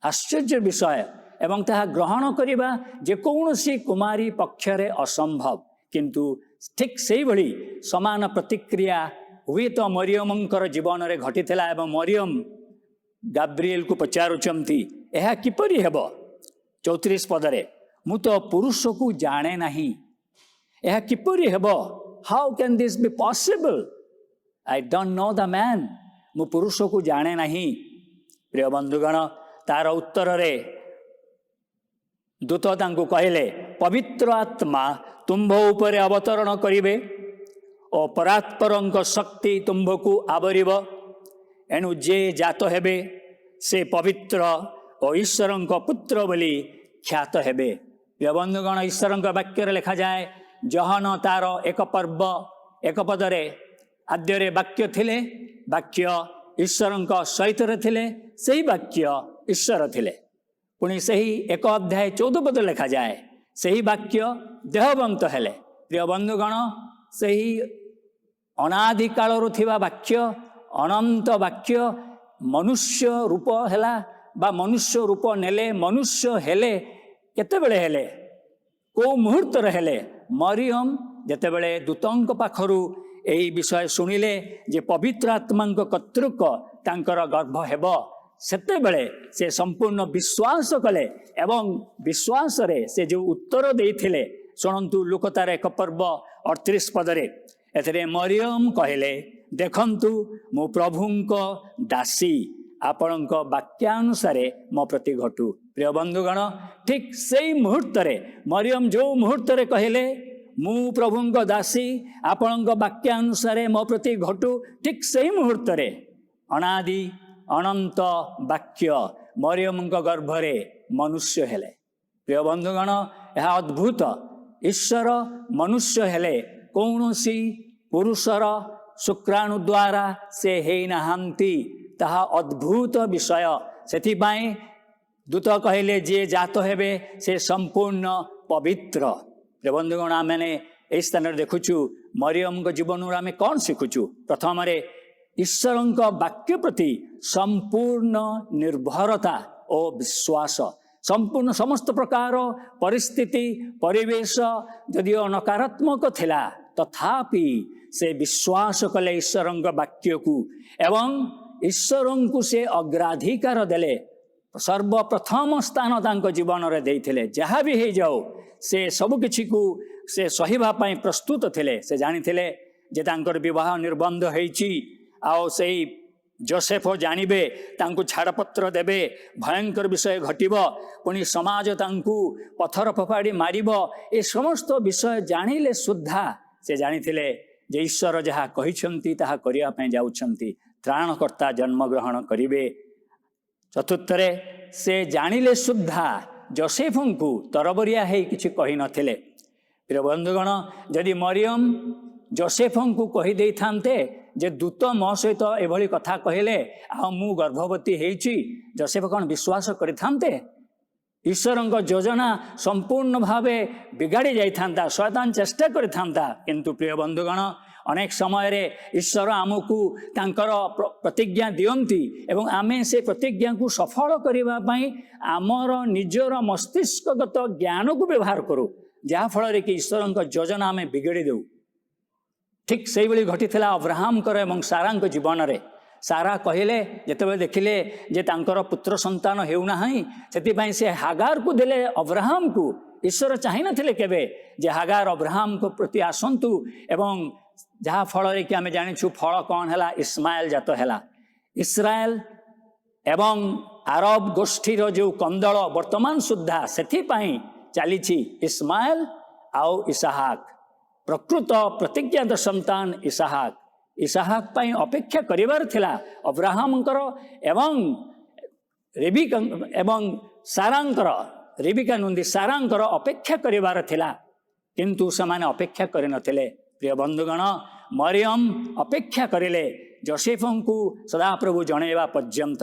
ଆଶ୍ଚର୍ଯ୍ୟ ବିଷୟ! ଏବଂ ତାହା ଗ୍ରହଣ କରିବା ଯେକୌଣସି କୁମାରୀ ପକ୍ଷରେ ଅସମ୍ଭବ। କିନ୍ତୁ ଠିକ୍ ସେଇଭଳି ସମାନ ପ୍ରତିକ୍ରିୟା ହୁଏତ ମରିୟମଙ୍କର ଜୀବନରେ ଘଟିଥିଲା। ଏବଂ ମରିୟମ ଗାବ୍ରିଏଲକୁ ପଚାରୁଛନ୍ତି ଏହା କିପରି ହେବ। 34 ପଦରେ, ମୁଁ ତ ପୁରୁଷକୁ ଜାଣେ ନାହିଁ, ଏହା କିପରି ହେବ? How can this be possible? I don't know the man. ମୁଁ ପୁରୁଷକୁ ଜାଣେ ନାହିଁ। ପ୍ରିୟ ବନ୍ଧୁଗଣ, ତାର ଉତ୍ତରରେ ଦୂତ ତାଙ୍କୁ କହିଲେ, ପବିତ୍ର ଆତ୍ମା ତୁମ୍ଭ ଉପରେ ଅବତରଣ କରିବେ ଓ ପରାତ୍ପରଙ୍କ ଶକ୍ତି ତୁମ୍ଭକୁ ଆବରିବ। ଏଣୁ ଯେ ଜାତ ହେବେ ସେ ପବିତ୍ର ଓ ଈଶ୍ୱରଙ୍କ ପୁତ୍ର ବୋଲି ଖ୍ୟାତ ହେବେ। ପ୍ରିୟ ବନ୍ଧୁଗଣ, ଈଶ୍ୱରଙ୍କ ବାକ୍ୟରେ ଲେଖାଯାଏ, ଜହନ ତାର 1 ପର୍ବ 1 ପଦରେ, ଆଦ୍ୟରେ ବାକ୍ୟ ଥିଲେ, ବାକ୍ୟ ଈଶ୍ୱରଙ୍କ ସହିତ ଥିଲେ, ସେହି ବାକ୍ୟ ଈଶ୍ୱର ଥିଲେ। ପୁଣି ସେହି 1 ଅଧ୍ୟାୟ 14 ପଦରେ ଲେଖାଯାଏ, ସେହି ବାକ୍ୟ ଦେହବନ୍ତ ହେଲେ। ପ୍ରିୟ ବନ୍ଧୁଗଣ, ସେହି ଅନାଦି କାଳରୁ ଥିବା ବାକ୍ୟ, ଅନନ୍ତ ବାକ୍ୟ ମନୁଷ୍ୟ ରୂପ ହେଲା ବା ମନୁଷ୍ୟ ରୂପ ନେଲେ, ମନୁଷ୍ୟ ହେଲେ। କେତେବେଳେ ହେଲେ? କେଉଁ ମୁହୂର୍ତ୍ତରେ ହେଲେ? ମରିୟମ ଯେତେବେଳେ ଦୂତଙ୍କ ପାଖରୁ ଏହି ବିଷୟ ଶୁଣିଲେ ଯେ ପବିତ୍ର ଆତ୍ମାଙ୍କ କର୍ତ୍ତୃକ ତାଙ୍କର ଗର୍ଭ ହେବ, ସେତେବେଳେ ସେ ସମ୍ପୂର୍ଣ୍ଣ ବିଶ୍ୱାସ କଲେ। ଏବଂ ବିଶ୍ୱାସରେ ସେ ଯେଉଁ ଉତ୍ତର ଦେଇଥିଲେ, ଶୁଣନ୍ତୁ ଲୁକ ତାର 1 ପର୍ବ 38 ପଦରେ, ଏଥିରେ ମରିୟମ କହିଲେ, ଦେଖନ୍ତୁ ମୁଁ ପ୍ରଭୁଙ୍କ ଦାସୀ, ଆପଣଙ୍କ ବାକ୍ୟାନୁସାରେ ମୋ ପ୍ରତି ଘଟୁ। ପ୍ରିୟ ବନ୍ଧୁଗଣ, ଠିକ୍ ସେଇ ମୁହୂର୍ତ୍ତରେ ମରିୟମ ଯେଉଁ ମୁହୂର୍ତ୍ତରେ କହିଲେ, ମୁଁ ପ୍ରଭୁଙ୍କ ଦାସୀ, ଆପଣଙ୍କ ବାକ୍ୟାନୁସାରେ ମୋ ପ୍ରତି ଘଟୁ, ଠିକ୍ ସେଇ ମୁହୂର୍ତ୍ତରେ ଅନାଦି ଅନନ୍ତ ବାକ୍ୟ ମରିୟମଙ୍କ ଗର୍ଭରେ ମନୁଷ୍ୟ ହେଲେ। ପ୍ରିୟ ବନ୍ଧୁଗଣ, ଏହା ଅଦ୍ଭୁତ। ଈଶ୍ୱର ମନୁଷ୍ୟ ହେଲେ, କୌଣସି ପୁରୁଷର ଶୁକ୍ରାଣୁ ଦ୍ୱାରା ସେ ହେଇନାହାନ୍ତି। ତାହା ଅଦ୍ଭୁତ ବିଷୟ। ସେଥିପାଇଁ ଦୂତ କହିଲେ, ଯିଏ ଜାତ ହେବେ ସେ ସମ୍ପୂର୍ଣ୍ଣ ପବିତ୍ର। ବନ୍ଧୁଗଣ, ଆମେ ଏହି ସ୍ଥାନରେ ଦେଖୁଛୁ ମରିୟମଙ୍କ ଜୀବନରୁ ଆମେ କ'ଣ ଶିଖୁଛୁ? ପ୍ରଥମରେ ଈଶ୍ୱରଙ୍କ ବାକ୍ୟ ପ୍ରତି ସମ୍ପୂର୍ଣ୍ଣ ନିର୍ଭରତା ଓ ବିଶ୍ୱାସ। ସମ୍ପୂର୍ଣ୍ଣ ସମସ୍ତ ପ୍ରକାର ପରିସ୍ଥିତି ପରିବେଶ ଯଦିଓ ନକାରାତ୍ମକ ଥିଲା, ତଥାପି ସେ ବିଶ୍ୱାସ କଲେ ଈଶ୍ୱରଙ୍କ ବାକ୍ୟକୁ ଏବଂ ଈଶ୍ୱରଙ୍କୁ ସେ ଅଗ୍ରାଧିକାର ଦେଲେ। ସର୍ବପ୍ରଥମ ସ୍ଥାନ ତାଙ୍କ ଜୀବନରେ ଦେଇଥିଲେ। ଯାହା ବି ହେଇଯାଉ ସେ ସବୁକିଛିକୁ ସେ ସହିବା ପାଇଁ ପ୍ରସ୍ତୁତ ଥିଲେ। ସେ ଜାଣିଥିଲେ ଯେ ତାଙ୍କର ବିବାହ ନିର୍ବନ୍ଧ ହେଇଛି, ଆଉ ସେଇ ଯୋସେଫ ଜାଣିବେ, ତାଙ୍କୁ ଛାଡ଼ପତ୍ର ଦେବେ, ଭୟଙ୍କର ବିଷୟ ଘଟିବ, ପୁଣି ସମାଜ ତାଙ୍କୁ ପଥର ଫୋପାଡ଼ି ମାରିବ। ଏ ସମସ୍ତ ବିଷୟ ଜାଣିଲେ ସୁଦ୍ଧା ସେ ଜାଣିଥିଲେ ଯେ ଈଶ୍ୱର ଯାହା କହିଛନ୍ତି ତାହା କରିବା ପାଇଁ ଯାଉଛନ୍ତି। ତ୍ରାଣକର୍ତ୍ତା ଜନ୍ମଗ୍ରହଣ କରିବେ। ଚତୁର୍ଥରେ ସେ ଜାଣିଲେ ସୁଦ୍ଧା ଯୋସେଫଙ୍କୁ ତରବରିଆ ହେଇ କିଛି କହିନଥିଲେ। ପ୍ରିୟ ବନ୍ଧୁଗଣ, ଯଦି ମରିୟମ ଯୋସେଫଙ୍କୁ କହିଦେଇଥାନ୍ତେ ଯେ ଦୂତ ମୋ ସହିତ ଏଭଳି କଥା କହିଲେ ଆଉ ମୁଁ ଗର୍ଭବତୀ ହେଇଛି, ଯୋସେଫ କ'ଣ ବିଶ୍ୱାସ କରିଥାନ୍ତେ? ଈଶ୍ୱରଙ୍କ ଯୋଜନା ସମ୍ପୂର୍ଣ୍ଣ ଭାବେ ବିଗାଡ଼ି ଯାଇଥାନ୍ତା, ଶୟତାନ ଚେଷ୍ଟା କରିଥାନ୍ତା। କିନ୍ତୁ ପ୍ରିୟ ବନ୍ଧୁଗଣ, ଅନେକ ସମୟରେ ଈଶ୍ୱର ଆମକୁ ତାଙ୍କର ପ୍ରତିଜ୍ଞା ଦିଅନ୍ତି ଏବଂ ଆମେ ସେ ପ୍ରତିଜ୍ଞାକୁ ସଫଳ କରିବା ପାଇଁ ଆମର ନିଜର ମସ୍ତିଷ୍କଗତ ଜ୍ଞାନକୁ ବ୍ୟବହାର କରୁ, ଯାହାଫଳରେ କି ଈଶ୍ୱରଙ୍କ ଯୋଜନା ଆମେ ବିଗିଡ଼ି ଦେଉ। ଠିକ୍ ସେଇଭଳି ଘଟିଥିଲା ଅବ୍ରାହମଙ୍କର ଏବଂ ସାରାଙ୍କ ଜୀବନରେ। ସାରା କହିଲେ, ଯେତେବେଳେ ଦେଖିଲେ ଯେ ତାଙ୍କର ପୁତ୍ର ସନ୍ତାନ ହେଉନାହିଁ, ସେଥିପାଇଁ ସେ ହାଗାରକୁ ଦେଲେ ଅବ୍ରାହମକୁ। ଈଶ୍ୱର ଚାହିଁନଥିଲେ କେବେ ଯେ ହାଗାର ଅବ୍ରାହମଙ୍କ ପ୍ରତି ଆସନ୍ତୁ, ଏବଂ ଯାହା ଫଳରେ କି ଆମେ ଜାଣିଛୁ ଫଳ କ'ଣ ହେଲା, ଇସ୍ମାଏଲ ଜାତ ହେଲା। ଇସ୍ରାଏଲ ଏବଂ ଆରବ ଗୋଷ୍ଠୀର ଯେଉଁ କନ୍ଦଳ ବର୍ତ୍ତମାନ ସୁଦ୍ଧା ସେଥିପାଇଁ ଚାଲିଛି ଇସ୍ମାଏଲ ଆଉ ଇସାହାକ। ପ୍ରକୃତ ପ୍ରତିଜ୍ଞାତ ସନ୍ତାନ ଇସାହାକ। ଇସାହାକ ପାଇଁ ଅପେକ୍ଷା କରିବାର ଥିଲା ଅବ୍ରାହମଙ୍କର ଏବଂ ସାରାଙ୍କର ଅପେକ୍ଷା କରିବାର ଥିଲା, କିନ୍ତୁ ସେମାନେ ଅପେକ୍ଷା କରିନଥିଲେ। ପ୍ରିୟ ବନ୍ଧୁଗଣ, ମରିୟମ ଅପେକ୍ଷା କରିଲେ ଯୋସେଫଙ୍କୁ ସଦାପ୍ରଭୁ ଜଣେଇବା ପର୍ଯ୍ୟନ୍ତ।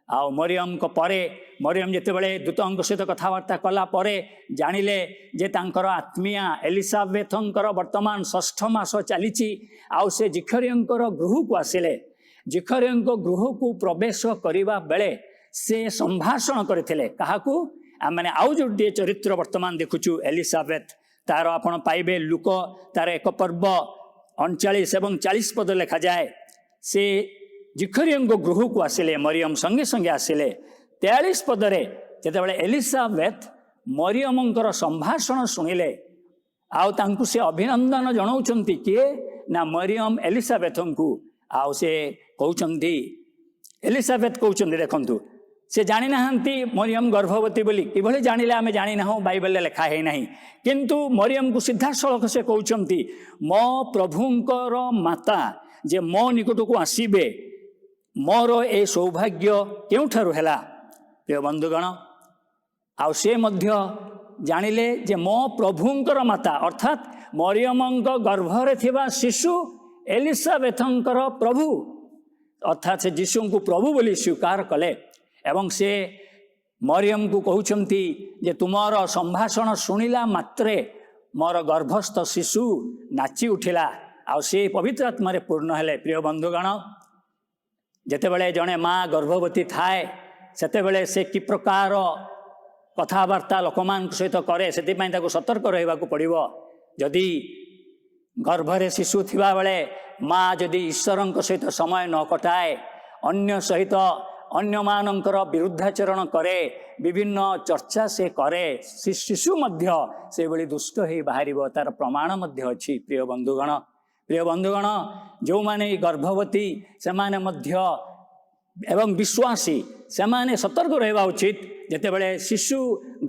ଆଉ ମରିୟମଙ୍କ ପରେ ମରିୟମ ଯେତେବେଳେ ଦୂତଙ୍କ ସହିତ କଥାବାର୍ତ୍ତା କଲା ପରେ ଜାଣିଲେ ଯେ ତାଙ୍କର ଆତ୍ମୀୟା ଏଲିସାବେଥଙ୍କର ବର୍ତ୍ତମାନ 6ଠ ମାସ ଚାଲିଛି, ଆଉ ସେ ଜିଖରିୟଙ୍କର ଗୃହକୁ ଆସିଲେ। ଜିଖରିୟଙ୍କ ଗୃହକୁ ପ୍ରବେଶ କରିବା ବେଳେ ସେ ସମ୍ଭାଷଣ କରିଥିଲେ କାହାକୁ? ଆମେ ଆଉ ଗୋଟିଏ ଚରିତ୍ର ବର୍ତ୍ତମାନ ଦେଖୁଛୁ, ଏଲିସାବେଥ। ତାର ଆପଣ ପାଇବେ ଲୁକ ତାର 1 ପର୍ବ 39 ଏବଂ 40 ପଦ ଲେଖାଯାଏ। ସେ ଜିଖରିୟଙ୍କ ଗୃହକୁ ଆସିଲେ, ମରିୟମ ସଙ୍ଗେ ସଙ୍ଗେ ଆସିଲେ। 43 ପଦରେ ଯେତେବେଳେ ଏଲିସାବେଥ ମରିୟମଙ୍କର ସମ୍ଭାଷଣ ଶୁଣିଲେ, ଆଉ ତାଙ୍କୁ ସେ ଅଭିନନ୍ଦନ ଜଣାଉଛନ୍ତି। କିଏ ନା ମରିୟମ ଏଲିସାବେଥଙ୍କୁ। ଆଉ ସେ କହୁଛନ୍ତି, ଏଲିସାବେଥ କହୁଛନ୍ତି, ଦେଖନ୍ତୁ ସେ ଜାଣିନାହାନ୍ତି ମରିୟମ ଗର୍ଭବତୀ ବୋଲି। କିଭଳି ଜାଣିଲେ ଆମେ ଜାଣିନାହୁଁ, ବାଇବେଲରେ ଲେଖା ହେଇନାହିଁ। କିନ୍ତୁ ମରିୟମକୁ ସିଧାସଳଖ ସେ କହୁଛନ୍ତି, ମୋ ପ୍ରଭୁଙ୍କର ମାତା ଯେ ମୋ ନିକଟକୁ ଆସିବେ, ମୋର ଏ ସୌଭାଗ୍ୟ କେଉଁଠାରୁ ହେଲା? ପ୍ରିୟ ବନ୍ଧୁଗଣ, ଆଉ ସେ ମଧ୍ୟ ଜାଣିଲେ ଯେ ମୋ ପ୍ରଭୁଙ୍କର ମାତା ଅର୍ଥାତ୍ ମରିୟମଙ୍କ ଗର୍ଭରେ ଥିବା ଶିଶୁ ଏଲିସାବେଥଙ୍କର ପ୍ରଭୁ, ଅର୍ଥାତ୍ ସେ ଯୀଶୁଙ୍କୁ ପ୍ରଭୁ ବୋଲି ସ୍ୱୀକାର କଲେ। ଏବଂ ସେ ମରିୟମକୁ କହୁଛନ୍ତି ଯେ ତୁମର ସମ୍ଭାଷଣ ଶୁଣିଲା ମାତ୍ରେ ମୋର ଗର୍ଭସ୍ଥ ଶିଶୁ ନାଚି ଉଠିଲା, ଆଉ ସେ ପବିତ୍ର ଆତ୍ମାରେ ପୂର୍ଣ୍ଣ ହେଲେ। ପ୍ରିୟ ବନ୍ଧୁଗଣ, ଯେତେବେଳେ ଜଣେ ମା ଗର୍ଭବତୀ ଥାଏ, ସେତେବେଳେ ସେ କି ପ୍ରକାର କଥାବାର୍ତ୍ତା ଲୋକମାନଙ୍କ ସହିତ କରେ, ସେଥିପାଇଁ ତାକୁ ସତର୍କ ରହିବାକୁ ପଡ଼ିବ। ଯଦି ଗର୍ଭରେ ଶିଶୁ ଥିବାବେଳେ ମା ଯଦି ଈଶ୍ୱରଙ୍କ ସହିତ ସମୟ ନ କଟାଏ, ଅନ୍ୟମାନଙ୍କର ବିରୁଦ୍ଧାଚରଣ କରେ, ବିଭିନ୍ନ ଚର୍ଚ୍ଚା ସେ କରେ, ଶିଶୁ ମଧ୍ୟ ସେଭଳି ଦୁଷ୍ଟ ହେଇ ବାହାରିବ। ତାର ପ୍ରମାଣ ମଧ୍ୟ ଅଛି। ପ୍ରିୟ ବନ୍ଧୁଗଣ, ଯେଉଁମାନେ ଗର୍ଭବତୀ ସେମାନେ ମଧ୍ୟ ଏବଂ ବିଶ୍ୱାସୀ ସେମାନେ ସତର୍କ ରହିବା ଉଚିତ। ଯେତେବେଳେ ଶିଶୁ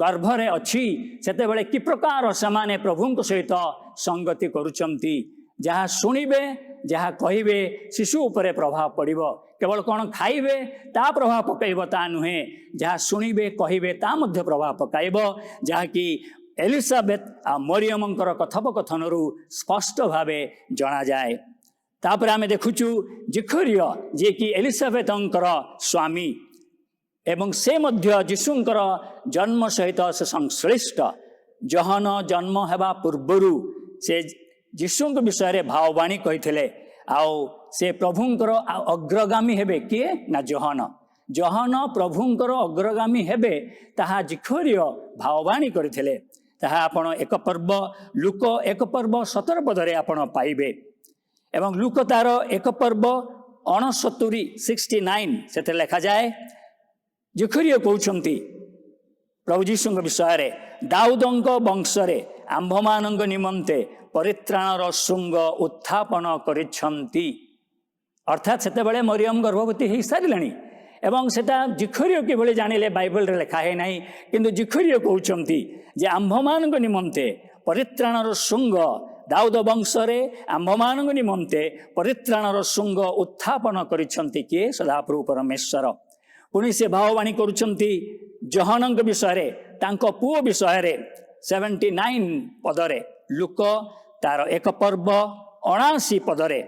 ଗର୍ଭରେ ଅଛି, ସେତେବେଳେ କି ପ୍ରକାର ସେମାନେ ପ୍ରଭୁଙ୍କ ସହିତ ସଙ୍ଗତି କରୁଛନ୍ତି। ଯାହା ଶୁଣିବେ, ଯାହା କହିବେ, ଶିଶୁ ଉପରେ ପ୍ରଭାବ ପଡ଼ିବ। କେବଳ କ'ଣ ଖାଇବେ ତା ପ୍ରଭାବ ପକାଇବ ତା ନୁହେଁ, ଯାହା ଶୁଣିବେ କହିବେ ତା ମଧ୍ୟ ପ୍ରଭାବ ପକାଇବ, ଯାହାକି ଏଲିସାବେଥ ଆଉ ମରିୟମଙ୍କର କଥୋପକଥନରୁ ସ୍ପଷ୍ଟ ଭାବେ ଜଣାଯାଏ। ତାପରେ ଆମେ ଦେଖୁଛୁ ଜିଖରିୟ, ଯିଏକି ଏଲିସାବେଥଙ୍କର ସ୍ୱାମୀ, ଏବଂ ସେ ମଧ୍ୟ ଯୀଶୁଙ୍କର ଜନ୍ମ ସହିତ ସେ ସଂଶ୍ଳିଷ୍ଟ। ଜହନ ଜନ୍ମ ହେବା ପୂର୍ବରୁ ସେ ଯୀଶୁଙ୍କ ବିଷୟରେ ଭାବବାଣୀ କହିଥିଲେ, ଆଉ ସେ ପ୍ରଭୁଙ୍କର ଅଗ୍ରଗାମୀ ହେବେ। କିଏ ନା ଜହନ ପ୍ରଭୁଙ୍କର ଅଗ୍ରଗାମୀ ହେବେ, ତାହା ଜିଖରିୟ ଭାବବାଣୀ କରିଥିଲେ। ତାହା ଆପଣ ଲୁକ 1 ପର୍ବ 17 ପଦରେ ଆପଣ ପାଇବେ। ଏବଂ ଲୁକ ତାର 1 ପର୍ବ 69 ସେଥିରେ ଲେଖାଯାଏ, ଜିଖରିୟ କହୁଛନ୍ତି ପ୍ରଭୁ ଯୀଶୁଙ୍କ ବିଷୟରେ, ଦାଉଦଙ୍କ ବଂଶରେ ଆମ୍ଭମାନଙ୍କ ନିମନ୍ତେ ପରିତ୍ରାଣର ଶୃଙ୍ଗ ଉତ୍ଥାପନ କରିଛନ୍ତି। ଅର୍ଥାତ୍ ସେତେବେଳେ ମରିୟମ ଗର୍ଭବତୀ ହେଇସାରିଲେଣି, ଏବଂ ସେଟା ଜିଖରିୟ କିଭଳି ଜାଣିଲେ ବାଇବେଲରେ ଲେଖା ହେଇନାହିଁ, କିନ୍ତୁ ଜିଖରିୟ କହୁଛନ୍ତି ଯେ ଆମ୍ଭମାନଙ୍କ ନିମନ୍ତେ ପରିତ୍ରାଣର ଶୃଙ୍ଗ, ଦାଉଦ ବଂଶରେ ଆମ୍ଭମାନଙ୍କ ନିମନ୍ତେ ପରିତ୍ରାଣର ଶୃଙ୍ଗ ଉତ୍ଥାପନ କରିଛନ୍ତି। କିଏ? ସଦାପ୍ରଭୁ ପରମେଶ୍ୱର। ପୁଣି ସେ ଭାବବାଣୀ କରୁଛନ୍ତି ଜହନଙ୍କ ବିଷୟରେ, ତାଙ୍କ ପୁଅ ବିଷୟରେ 79 ପଦରେ, ଲୁକ ତାର 1 ପର୍ବ 79 ପଦରେ,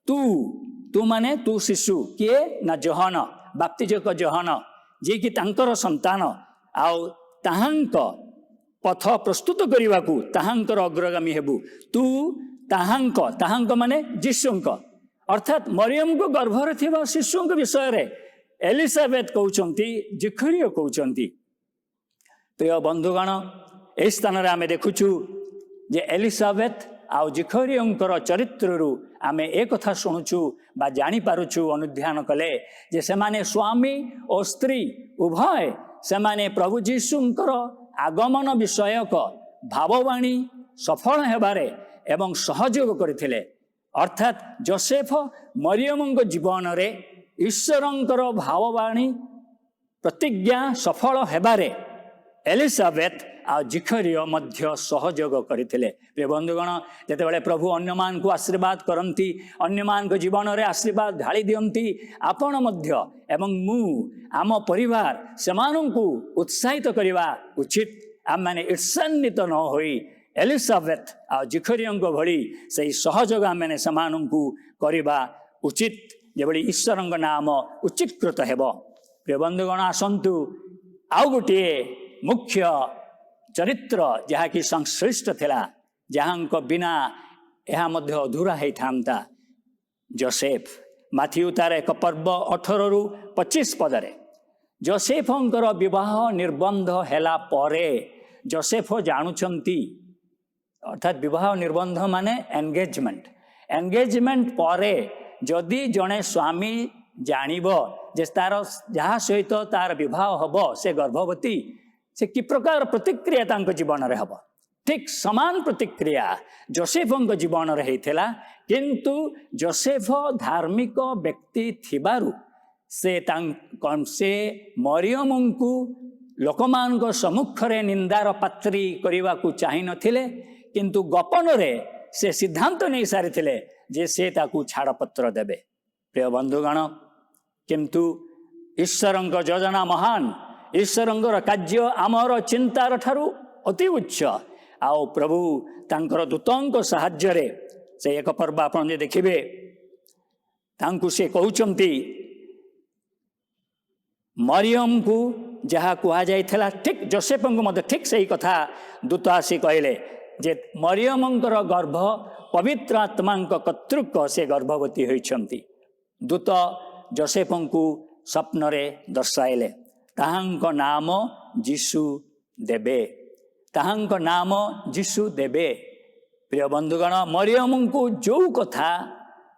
ତୁ ମାନେ ତୁ ଶିଶୁ। କିଏ ନା ଜହନ, ବାପ୍ତିଜକ ଜହନ, ଯିଏକି ତାଙ୍କର ସନ୍ତାନ। ଆଉ ତାହାଙ୍କ ପଥ ପ୍ରସ୍ତୁତ କରିବାକୁ ତାହାଙ୍କର ଅଗ୍ରଗାମୀ ହେବୁ। ତୁ ତାହାଙ୍କ ମାନେ ଯୀଶୁଙ୍କ, ଅର୍ଥାତ୍ ମରିୟମଙ୍କ ଗର୍ଭରେ ଥିବା ଶିଶୁଙ୍କ ବିଷୟରେ ଏଲିସାବେଥ କହୁଛନ୍ତି, ଜିଖରିୟ କହୁଛନ୍ତି। ପ୍ରିୟ ବନ୍ଧୁଗଣ, ଏହି ସ୍ଥାନରେ ଆମେ ଦେଖୁଛୁ ଯେ ଏଲିସାବେଥ ଆଉ ଜିଖରିୟଙ୍କର ଚରିତ୍ରରୁ ଆମେ କଥା ଶୁଣୁଛୁ ବା ଜାଣିପାରୁଛୁ, ଅନୁଧ୍ୟାନ କଲେ ଯେ ସେମାନେ ସ୍ୱାମୀ ଓ ସ୍ତ୍ରୀ ଉଭୟ ସେମାନେ ପ୍ରଭୁ ଯୀଶୁଙ୍କର ଆଗମନ ବିଷୟକ ଭାବବାଣୀ ସଫଳ ହେବାରେ ଏବଂ ସହଯୋଗ କରିଥିଲେ। ଅର୍ଥାତ୍ ଯୋସେଫ ମରିୟମଙ୍କ ଜୀବନରେ ଈଶ୍ୱରଙ୍କର ଭାବବାଣୀ ପ୍ରତିଜ୍ଞା ସଫଳ ହେବାରେ ଏଲିସାବେଥ ଆଉ ଜିଖରିୟ ମଧ୍ୟ ସହଯୋଗ କରିଥିଲେ। ପ୍ରିୟ ବନ୍ଧୁଗଣ, ଯେତେବେଳେ ପ୍ରଭୁ ଅନ୍ୟମାନଙ୍କୁ ଆଶୀର୍ବାଦ କରନ୍ତି, ଅନ୍ୟମାନଙ୍କ ଜୀବନରେ ଆଶୀର୍ବାଦ ଢାଳି ଦିଅନ୍ତି, ଆପଣ ମଧ୍ୟ ଏବଂ ମୁଁ ଆମ ପରିବାର ସେମାନଙ୍କୁ ଉତ୍ସାହିତ କରିବା ଉଚିତ। ଆମମାନେ ଈର୍ଷାନ୍ୱିତ ନ ହୋଇ ଏଲିସାବେଥ ଆଉ ଜିଖରିୟଙ୍କ ଭଳି ସେହି ସହଯୋଗ ଆମମାନେ ସେମାନଙ୍କୁ କରିବା ଉଚିତ, ଯେଭଳି ଈଶ୍ୱରଙ୍କ ନାମ ଉଚ୍ଚୀକୃତ ହେବ। ପ୍ରିୟ ବନ୍ଧୁଗଣ, ଆସନ୍ତୁ ଆଉ ଗୋଟିଏ ମୁଖ୍ୟ ଚରିତ୍ର ଯାହାକି ସଂଶ୍ଳିଷ୍ଟ ଥିଲା, ଯାହାଙ୍କ ବିନା ଏହା ମଧ୍ୟ ଅଧୁରା ହେଇଥାନ୍ତା, ଯୋସେଫ। ମାଥିଉ ତାର 1 ପର୍ବ 18-25 ପଦରେ ଯୋସେଫଙ୍କର ବିବାହ ନିର୍ବନ୍ଧ ହେଲା ପରେ ଯୋସେଫ ଜାଣୁଛନ୍ତି, ଅର୍ଥାତ୍ ବିବାହ ନିର୍ବନ୍ଧ ମାନେ ଏନଗେଜମେଣ୍ଟ ପରେ ଯଦି ଜଣେ ସ୍ୱାମୀ ଜାଣିବ ଯେ ତାର ଯାହା ସହିତ ତାର ବିବାହ ହେବ ସେ ଗର୍ଭବତୀ, ସେ କି ପ୍ରକାର ପ୍ରତିକ୍ରିୟା ତାଙ୍କ ଜୀବନରେ ହେବ। ଠିକ୍ ସମାନ ପ୍ରତିକ୍ରିୟା ଯୋସେଫଙ୍କ ଜୀବନରେ ହେଇଥିଲା, କିନ୍ତୁ ଯୋସେଫ ଧାର୍ମିକ ବ୍ୟକ୍ତି ଥିବାରୁ ସେ ମରିୟମଙ୍କୁ ଲୋକମାନଙ୍କ ସମ୍ମୁଖରେ ନିନ୍ଦାର ପାତ୍ରୀ କରିବାକୁ ଚାହିଁନଥିଲେ, କିନ୍ତୁ ଗୋପନରେ ସେ ସିଦ୍ଧାନ୍ତ ନେଇ ସାରିଥିଲେ ଯେ ସେ ତାକୁ ଛାଡ଼ପତ୍ର ଦେବେ। ପ୍ରିୟ ବନ୍ଧୁଗଣ, କିନ୍ତୁ ଈଶ୍ୱରଙ୍କ ଯୋଜନା ମହାନ, ଈଶ୍ୱରଙ୍କର କାର୍ଯ୍ୟ ଆମର ଚିନ୍ତାର ଠାରୁ ଅତି ଉଚ୍ଚ। ଆଉ ପ୍ରଭୁ ତାଙ୍କର ଦୂତଙ୍କ ସାହାଯ୍ୟରେ ସେ 1 ପର୍ବ ଆପଣ ଯେ ଦେଖିବେ, ତାଙ୍କୁ ସେ କହୁଛନ୍ତି ମରିୟମକୁ ଯାହା କୁହାଯାଇଥିଲା, ଠିକ୍ ଯୋସେଫଙ୍କୁ ମଧ୍ୟ ଠିକ୍ ସେହି କଥା ଦୂତ ଆସି କହିଲେ ଯେ ମରିୟମଙ୍କର ଗର୍ଭ ପବିତ୍ର ଆତ୍ମାଙ୍କ କର୍ତ୍ତୃକ ସେ ଗର୍ଭବତୀ ହୋଇଛନ୍ତି। ଦୂତ ଯୋସେଫଙ୍କୁ ସ୍ୱପ୍ନରେ ଦର୍ଶାଇଲେ ତାହାଙ୍କ ନାମ ଯୀଶୁ ଦେବେ, ତାହାଙ୍କ ନାମ ଯୀଶୁ ଦେବେ। ପ୍ରିୟ ବନ୍ଧୁଗଣ, ମରିୟମଙ୍କୁ ଯେଉଁ କଥା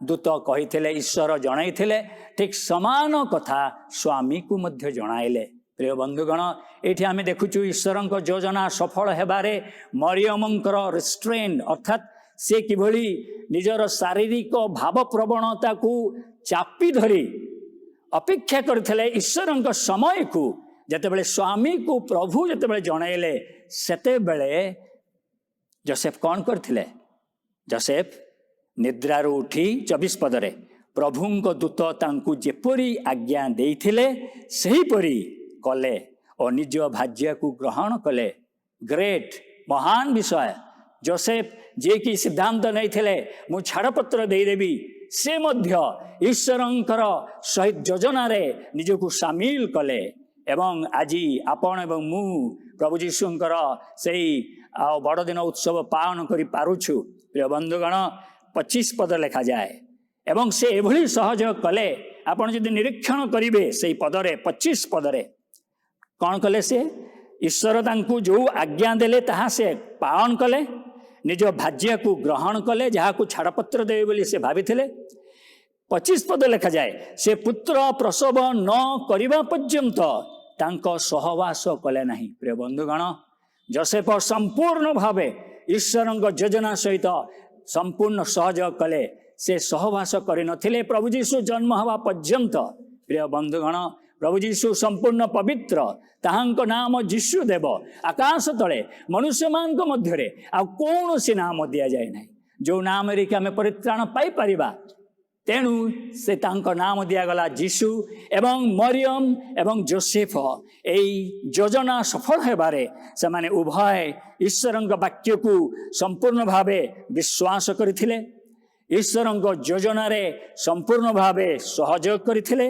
ଦୂତ କହିଥିଲେ, ଈଶ୍ୱର ଜଣାଇଥିଲେ, ଠିକ୍ ସମାନ କଥା ସ୍ୱାମୀକୁ ମଧ୍ୟ ଜଣାଇଲେ। ପ୍ରିୟ ବନ୍ଧୁଗଣ, ଏଇଠି ଆମେ ଦେଖୁଛୁ ଈଶ୍ୱରଙ୍କ ଯୋଜନା ସଫଳ ହେବାରେ ମରିୟମଙ୍କର ରେଷ୍ଟ୍ରେନ୍, ଅର୍ଥାତ୍ ସେ କିଭଳି ନିଜର ଶାରୀରିକ ଭାବପ୍ରବଣତାକୁ ଚାପି ଧରି ଅପେକ୍ଷା କରିଥିଲେ ଈଶ୍ୱରଙ୍କ ସମୟକୁ, ଯେତେବେଳେ ସ୍ୱାମୀକୁ ପ୍ରଭୁ ଯେତେବେଳେ ଜଣାଇଲେ, ସେତେବେଳେ ଯୋସେଫ କ'ଣ କରିଥିଲେ? ଯୋସେଫ ନିଦ୍ରାରୁ ଉଠି 24 ପଦରେ ପ୍ରଭୁଙ୍କ ଦୂତ ତାଙ୍କୁ ଯେପରି ଆଜ୍ଞା ଦେଇଥିଲେ ସେହିପରି କଲେ ଓ ନିଜ ଭାର୍ଯ୍ୟାକୁ ଗ୍ରହଣ କଲେ। ଗ୍ରେଟ୍, ମହାନ ବିଷୟ। ଯୋସେଫ ଯିଏକି ସିଦ୍ଧାନ୍ତ ନେଇଥିଲେ ମୁଁ ଛାଡ଼ପତ୍ର ଦେଇଦେବି, ସେ ମଧ୍ୟ ଈଶ୍ୱରଙ୍କର ସହିତ ଯୋଜନାରେ ନିଜକୁ ସାମିଲ କଲେ। ଏବଂ ଆଜି ଆପଣ ଏବଂ ମୁଁ ପ୍ରଭୁ ଯୀଶୁଙ୍କର ସେଇ ବଡ଼ଦିନ ଉତ୍ସବ ପାଳନ କରିପାରୁଛୁ। ପ୍ରିୟ ବନ୍ଧୁଗଣ, 25 ପଦ ଲେଖାଯାଏ ଏବଂ ସେ ଏଭଳି ସହଯୋଗ କଲେ। ଆପଣ ଯଦି ନିରୀକ୍ଷଣ କରିବେ ସେଇ ପଦରେ, 25 ପଦରେ କ'ଣ କଲେ? ସେ ଈଶ୍ୱର ତାଙ୍କୁ ଯେଉଁ ଆଜ୍ଞା ଦେଲେ ତାହା ସେ ପାଳନ କଲେ, ନିଜ ଭାର୍ଯ୍ୟାକୁ ଗ୍ରହଣ କଲେ, ଯାହାକୁ ଛାଡ଼ପତ୍ର ଦେବେ ବୋଲି ସେ ଭାବିଥିଲେ। 25 ପଦ ଲେଖାଯାଏ ସେ ପୁତ୍ର ପ୍ରସବ ନ କରିବା ପର୍ଯ୍ୟନ୍ତ ତାଙ୍କ ସହବାସ କଲେ ନାହିଁ। ପ୍ରିୟ ବନ୍ଧୁଗଣ, ଯୋସେଫ ସମ୍ପୂର୍ଣ୍ଣ ଭାବେ ଈଶ୍ୱରଙ୍କ ଯୋଜନା ସହିତ ସମ୍ପୂର୍ଣ୍ଣ ସହଯୋଗ କଲେ। ସେ ସହବାସ କରିନଥିଲେ ପ୍ରଭୁ ଯୀଶୁ ଜନ୍ମ ହେବା ପର୍ଯ୍ୟନ୍ତ। ପ୍ରିୟ ବନ୍ଧୁଗଣ, ପ୍ରଭୁ ଯୀଶୁ ସମ୍ପୂର୍ଣ୍ଣ ପବିତ୍ର, ତାହାଙ୍କ ନାମ ଯୀଶୁ ଦେବ। ଆକାଶ ତଳେ ମନୁଷ୍ୟମାନଙ୍କ ମଧ୍ୟରେ ଆଉ କୌଣସି ନାମ ଦିଆଯାଏ ନାହିଁ ଯେଉଁ ନାମରେ କି ଆମେ ପରିତ୍ରାଣ ପାଇପାରିବା। ତେଣୁ ସେ ତାଙ୍କ ନାମ ଦିଆଗଲା ଯୀଶୁ। ଏବଂ ମରିୟମ ଏବଂ ଯୋସେଫ ଏହି ଯୋଜନା ସଫଳ ହେବାରେ ସେମାନେ ଉଭୟ ଈଶ୍ୱରଙ୍କ ବାକ୍ୟକୁ ସମ୍ପୂର୍ଣ୍ଣ ଭାବେ ବିଶ୍ୱାସ କରିଥିଲେ, ଈଶ୍ୱରଙ୍କ ଯୋଜନାରେ ସମ୍ପୂର୍ଣ୍ଣ ଭାବେ ସହଯୋଗ କରିଥିଲେ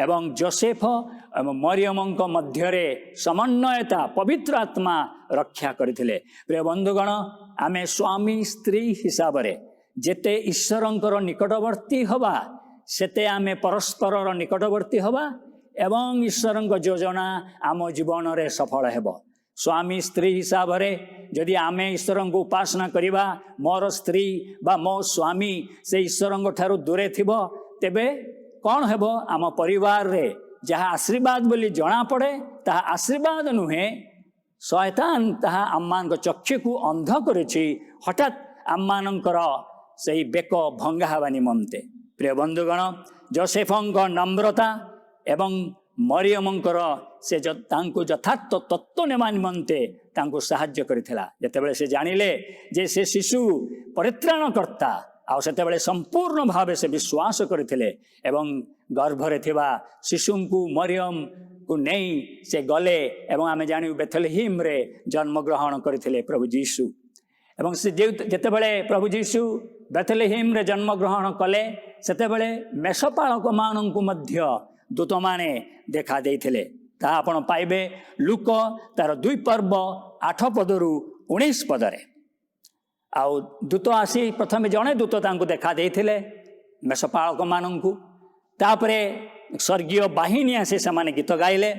ଏବଂ ଯୋସେଫ ଏବଂ ମରିୟମଙ୍କ ମଧ୍ୟରେ ସମନ୍ୱୟତା ପବିତ୍ର ଆତ୍ମା ରକ୍ଷା କରିଥିଲେ। ପ୍ରିୟ ବନ୍ଧୁଗଣ, ଆମେ ସ୍ୱାମୀ ସ୍ତ୍ରୀ ହିସାବରେ ଯେତେ ଈଶ୍ୱରଙ୍କର ନିକଟବର୍ତ୍ତୀ ହେବା ସେତେ ଆମେ ପରସ୍ପରର ନିକଟବର୍ତ୍ତୀ ହେବା ଏବଂ ଈଶ୍ୱରଙ୍କ ଯୋଜନା ଆମ ଜୀବନରେ ସଫଳ ହେବ। ସ୍ୱାମୀ ସ୍ତ୍ରୀ ହିସାବରେ ଯଦି ଆମେ ଈଶ୍ୱରଙ୍କୁ ଉପାସନା କରିବା, ମୋର ସ୍ତ୍ରୀ ବା ମୋ ସ୍ୱାମୀ ସେ ଈଶ୍ୱରଙ୍କ ଠାରୁ ଦୂରେ ଥିବ, ତେବେ କ'ଣ ହେବ? ଆମ ପରିବାରରେ ଯାହା ଆଶୀର୍ବାଦ ବୋଲି ଜଣାପଡ଼େ ତାହା ଆଶୀର୍ବାଦ ନୁହେଁ, ଶୟତାନ ତାହା ଆମମାନଙ୍କ ଚକ୍ଷୁକୁ ଅନ୍ଧ କରିଛି ହଠାତ୍ ଆମମାନଙ୍କର ସେହି ବେକ ଭଙ୍ଗା ହେବା ନିମନ୍ତେ। ପ୍ରିୟ ବନ୍ଧୁଗଣ, ଯୋସେଫଙ୍କ ନମ୍ରତା ଏବଂ ମରିୟମଙ୍କର ସେ ତାଙ୍କୁ ଯଥାର୍ଥ ତତ୍ତ୍ୱ ନେବା ନିମନ୍ତେ ତାଙ୍କୁ ସାହାଯ୍ୟ କରିଥିଲା। ଯେତେବେଳେ ସେ ଜାଣିଲେ ଯେ ସେ ଶିଶୁ ପରିତ୍ରାଣକର୍ତ୍ତା, ଆଉ ସେତେବେଳେ ସମ୍ପୂର୍ଣ୍ଣ ଭାବେ ସେ ବିଶ୍ୱାସ କରିଥିଲେ ଏବଂ ଗର୍ଭରେ ଥିବା ଶିଶୁଙ୍କୁ ମରିୟମକୁ ନେଇ ସେ ଗଲେ ଏବଂ ଆମେ ଜାଣିବୁ ବେଥଲେହେମରେ ଜନ୍ମଗ୍ରହଣ କରିଥିଲେ ପ୍ରଭୁ ଯୀଶୁ। ଏବଂ ସେ ଯେତେବେଳେ ପ୍ରଭୁ ଯୀଶୁ ବେଥଲେହେମରେ ଜନ୍ମଗ୍ରହଣ କଲେ ସେତେବେଳେ ମେଷପାଳକମାନଙ୍କୁ ମଧ୍ୟ ଦୂତମାନେ ଦେଖା ଦେଇଥିଲେ। ତାହା ଆପଣ ପାଇବେ ଲୁକ ତାର 2 ପର୍ବ 8 ପଦରୁ 19 ପଦରେ। ଆଉ ଦୂତ ଆସି ପ୍ରଥମେ ଜଣେ ଦୂତ ତାଙ୍କୁ ଦେଖା ଦେଇଥିଲେ ମେଷପାଳକମାନଙ୍କୁ, ତାପରେ ସ୍ୱର୍ଗୀୟ ବାହିନୀ ଆସି ସେମାନେ ଗୀତ ଗାଇଲେ।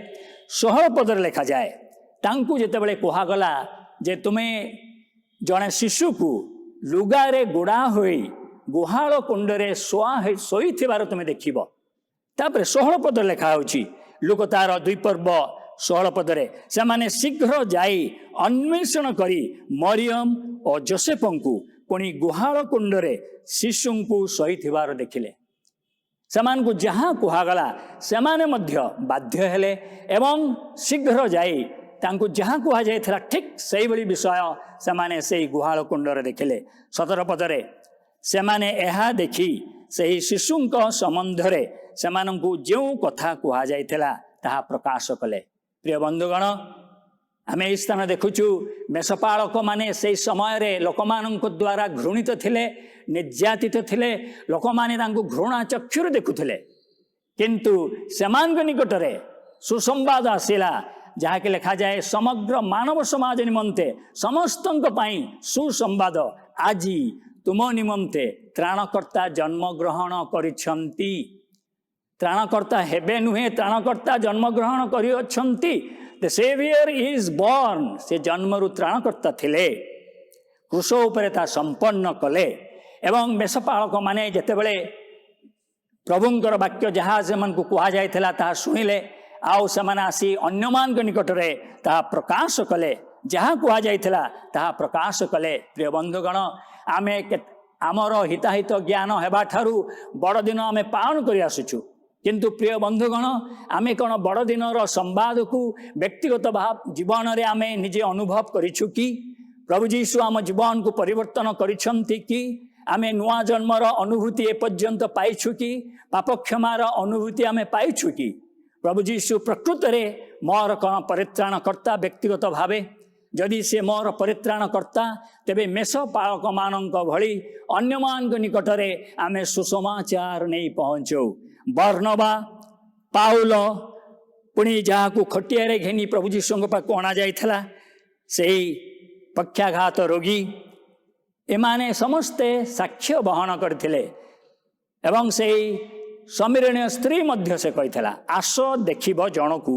16 ପଦରେ ଲେଖାଯାଏ, ତାଙ୍କୁ ଯେତେବେଳେ କୁହାଗଲା ଯେ ତୁମେ ଜଣେ ଶିଶୁକୁ ଲୁଗାରେ ଗୁଡ଼ା ହୋଇ ଗୁହାଳ କୁଣ୍ଡରେ ଶୋଇଥିବାର ତୁମେ ଦେଖିବ। ତାପରେ 16 ପଦରେ ଲେଖା ହେଉଛି, ଲୁକ ତାର 2 ପର୍ବ 16 ପଦରେ, ସେମାନେ ଶୀଘ୍ର ଯାଇ ଅନ୍ୱେଷଣ କରି ମରିୟମ ଓ ଯୋସେଫଙ୍କୁ ପୁଣି ଗୁହାଳ କୁଣ୍ଡରେ ଶିଶୁଙ୍କୁ ଶୋଇଥିବାର ଦେଖିଲେ। ସେମାନଙ୍କୁ ଯାହା କୁହାଗଲା ସେମାନେ ମଧ୍ୟ ବାଧ୍ୟ ହେଲେ ଏବଂ ଶୀଘ୍ର ଯାଇ ତାଙ୍କୁ ଯାହା କୁହାଯାଇଥିଲା ଠିକ୍ ସେଇଭଳି ବିଷୟ ସେମାନେ ସେଇ ଗୁହାଳ କୁଣ୍ଡରେ ଦେଖିଲେ। 17 ପଦରେ, ସେମାନେ ଏହା ଦେଖି ସେହି ଶିଶୁଙ୍କ ସମ୍ବନ୍ଧରେ ସେମାନଙ୍କୁ ଯେଉଁ କଥା କୁହାଯାଇଥିଲା ତାହା ପ୍ରକାଶ କଲେ। ପ୍ରିୟ ବନ୍ଧୁଗଣ, ଆମେ ଏହି ସ୍ଥାନ ଦେଖୁଛୁ ମେଷପାଳକମାନେ ସେହି ସମୟରେ ଲୋକମାନଙ୍କ ଦ୍ୱାରା ଘୃଣିତ ଥିଲେ, ନିର୍ଯାତିତ ଥିଲେ, ଲୋକମାନେ ତାଙ୍କୁ ଘୃଣା ଚକ୍ଷୁରେ ଦେଖୁଥିଲେ। କିନ୍ତୁ ସେମାନଙ୍କ ନିକଟରେ ସୁସମ୍ବାଦ ଆସିଲା, ଯାହାକି ଲେଖାଯାଏ ସମଗ୍ର ମାନବ ସମାଜ ନିମନ୍ତେ ସମସ୍ତଙ୍କ ପାଇଁ ସୁସମ୍ବାଦ, ଆଜି ତୁମ ନିମନ୍ତେ ତ୍ରାଣକର୍ତ୍ତା ଜନ୍ମଗ୍ରହଣ କରିଛନ୍ତି। ତ୍ରାଣକର୍ତ୍ତା ହେବେ ନୁହେଁ, ତ୍ରାଣକର୍ତ୍ତା ଜନ୍ମଗ୍ରହଣ କରିଅଛନ୍ତି। ଦ ସେଭିୟର ଇଜ୍ ବର୍ନ, ସେ ଜନ୍ମରୁ ତ୍ରାଣକର୍ତ୍ତା ଥିଲେ, କୃଷ ଉପରେ ତାହା ସମ୍ପନ୍ନ କଲେ। ଏବଂ ମେଷପାଳକମାନେ ଯେତେବେଳେ ପ୍ରଭୁଙ୍କର ବାକ୍ୟ ଯାହା ସେମାନଙ୍କୁ କୁହାଯାଇଥିଲା ତାହା ଶୁଣିଲେ, ଆଉ ସେମାନେ ଆସି ଅନ୍ୟମାନଙ୍କ ନିକଟରେ ତାହା ପ୍ରକାଶ କଲେ, ଯାହା କୁହାଯାଇଥିଲା ତାହା ପ୍ରକାଶ କଲେ। ପ୍ରିୟ ବନ୍ଧୁଗଣ, ଆମେ ଆମର ହିତାହିତ ଜ୍ଞାନ ହେବାଠାରୁ ବଡ଼ଦିନ ଆମେ ପାଳନ କରି ଆସୁଛୁ। କିନ୍ତୁ ପ୍ରିୟ ବନ୍ଧୁଗଣ, ଆମେ କ'ଣ ବଡ଼ଦିନର ସମ୍ବାଦକୁ ବ୍ୟକ୍ତିଗତ ଜୀବନରେ ଆମେ ନିଜେ ଅନୁଭବ କରିଛୁ କି? ପ୍ରଭୁ ଯୀଶୁ ଆମ ଜୀବନକୁ ପରିବର୍ତ୍ତନ କରିଛନ୍ତି କି? ଆମେ ନୂଆ ଜନ୍ମର ଅନୁଭୂତି ଏପର୍ଯ୍ୟନ୍ତ ପାଇଛୁ କି? ପାପ କ୍ଷମାର ଅନୁଭୂତି ଆମେ ପାଇଛୁ କି? ପ୍ରଭୁ ଯୀଶୁ ପ୍ରକୃତରେ ମୋର କ'ଣ ପରିତ୍ରାଣକର୍ତ୍ତା ବ୍ୟକ୍ତିଗତ ଭାବେ? ଯଦି ସେ ମୋର ପରିତ୍ରାଣକର୍ତ୍ତା, ତେବେ ମେଷପାଳକମାନଙ୍କ ଭଳି ଅନ୍ୟମାନଙ୍କ ନିକଟରେ ଆମେ ସୁସମାଚାର ନେଇ ପହଞ୍ଚୁ। ବର୍ଣ୍ଣବା, ପାଉଲ, ପୁଣି ଯାହାକୁ ଖଟିଆରେ ଘେନି ପ୍ରଭୁ ଯୀଶୁଙ୍କ ପାଖକୁ ଅଣାଯାଇଥିଲା, ସେହି ପକ୍ଷାଘାତ ରୋଗୀ, ଏମାନେ ସମସ୍ତେ ସାକ୍ଷ୍ୟ ବହନ କରିଥିଲେ। ଏବଂ ସେହି ସମୀରଣୀୟ ସ୍ତ୍ରୀ ମଧ୍ୟ ସେ କହିଥିଲା, ଆସ ଦେଖିବ ଜଣକୁ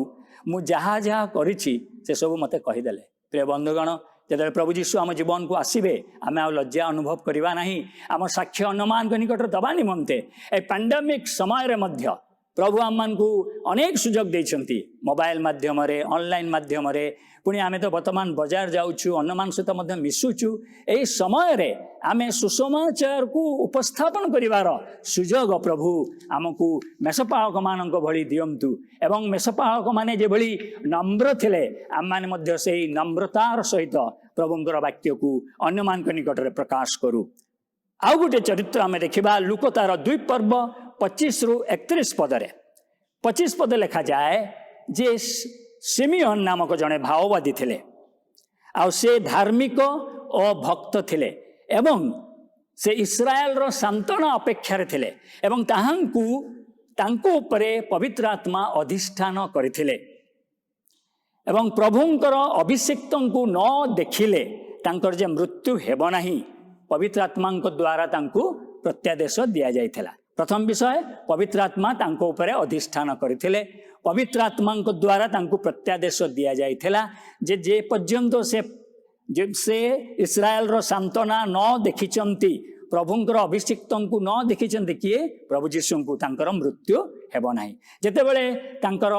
ମୁଁ ଯାହା ଯାହା କରିଛି ସେସବୁ ମୋତେ କହିଦେଲେ। ପ୍ରିୟ ବନ୍ଧୁଗଣ, ଯେତେବେଳେ ପ୍ରଭୁ ଯୀଶୁ ଆମ ଜୀବନକୁ ଆସିବେ, ଆମେ ଆଉ ଲଜ୍ଜା ଅନୁଭବ କରିବା ନାହିଁ। ଆମ ସାକ୍ଷ୍ୟ ଅନ୍ୟମାନଙ୍କ ନିକଟରେ ଦେବା ନିମନ୍ତେ ଏ ପାଣ୍ଡେମିକ୍ ସମୟରେ ମଧ୍ୟ ପ୍ରଭୁ ଆମମାନଙ୍କୁ ଅନେକ ସୁଯୋଗ ଦେଇଛନ୍ତି। ମୋବାଇଲ ମାଧ୍ୟମରେ, ଅନଲାଇନ୍ ମାଧ୍ୟମରେ, ପୁଣି ଆମେ ତ ବର୍ତ୍ତମାନ ବଜାର ଯାଉଛୁ, ଅନ୍ୟମାନଙ୍କ ସହିତ ମଧ୍ୟ ମିଶୁଛୁ। ଏହି ସମୟରେ ଆମେ ସୁସମାଚାରକୁ ଉପସ୍ଥାପନ କରିବାର ସୁଯୋଗ ପ୍ରଭୁ ଆମକୁ ମେଷପାଳକମାନଙ୍କ ଭଳି ଦିଅନ୍ତୁ। ଏବଂ ମେଷପାଳକମାନେ ଯେଭଳି ନମ୍ର ଥିଲେ, ଆମମାନେ ମଧ୍ୟ ସେହି ନମ୍ରତାର ସହିତ ପ୍ରଭୁଙ୍କର ବାକ୍ୟକୁ ଅନ୍ୟମାନଙ୍କ ନିକଟରେ ପ୍ରକାଶ କରୁ। ଆଉ ଗୋଟେ ଚରିତ୍ର ଆମେ ଦେଖିବା, ଲୁକ ତାର 2 ପର୍ବ 25ରୁ 31 ପଦରେ। 25 ପଦ ଲେଖାଯାଏ ଯେ ସିମିୟନ ନାମକ ଜଣେ ଭାଓବାଦୀ ଥିଲେ, ଆଉ ସେ ଧାର୍ମିକ ଓ ଭକ୍ତ ଥିଲେ ଏବଂ ସେ ଇସ୍ରାଏଲର ସାନ୍ତ୍ୱନା ଅପେକ୍ଷାରେ ଥିଲେ। ଏବଂ ତାଙ୍କ ଉପରେ ପବିତ୍ର ଆତ୍ମା ଅଧିଷ୍ଠାନ କରିଥିଲେ ଏବଂ ପ୍ରଭୁଙ୍କର ଅଭିଷିକ୍ତଙ୍କୁ ନ ଦେଖିଲେ ତାଙ୍କର ଯେ ମୃତ୍ୟୁ ହେବ ନାହିଁ ପବିତ୍ର ଆତ୍ମାଙ୍କ ଦ୍ୱାରା ତାଙ୍କୁ ପ୍ରତ୍ୟାଦେଶ ଦିଆଯାଇଥିଲା। ପ୍ରଥମ ବିଷୟ, ପବିତ୍ର ଆତ୍ମା ତାଙ୍କ ଉପରେ ଅଧିଷ୍ଠାନ କରିଥିଲେ। ପବିତ୍ର ଆତ୍ମାଙ୍କ ଦ୍ୱାରା ତାଙ୍କୁ ପ୍ରତ୍ୟାଦେଶ ଦିଆଯାଇଥିଲା ଯେ ପର୍ଯ୍ୟନ୍ତ ସେ ଇସ୍ରାଏଲର ସାନ୍ତ୍ୱନା ନ ଦେଖିଛନ୍ତି, ପ୍ରଭୁଙ୍କର ଅଭିଷିକ୍ତଙ୍କୁ ନ ଦେଖିଛନ୍ତି କିଏ? ପ୍ରଭୁ ଯୀଶୁଙ୍କୁ, ତାଙ୍କର ମୃତ୍ୟୁ ହେବ ନାହିଁ। ଯେତେବେଳେ ତାଙ୍କର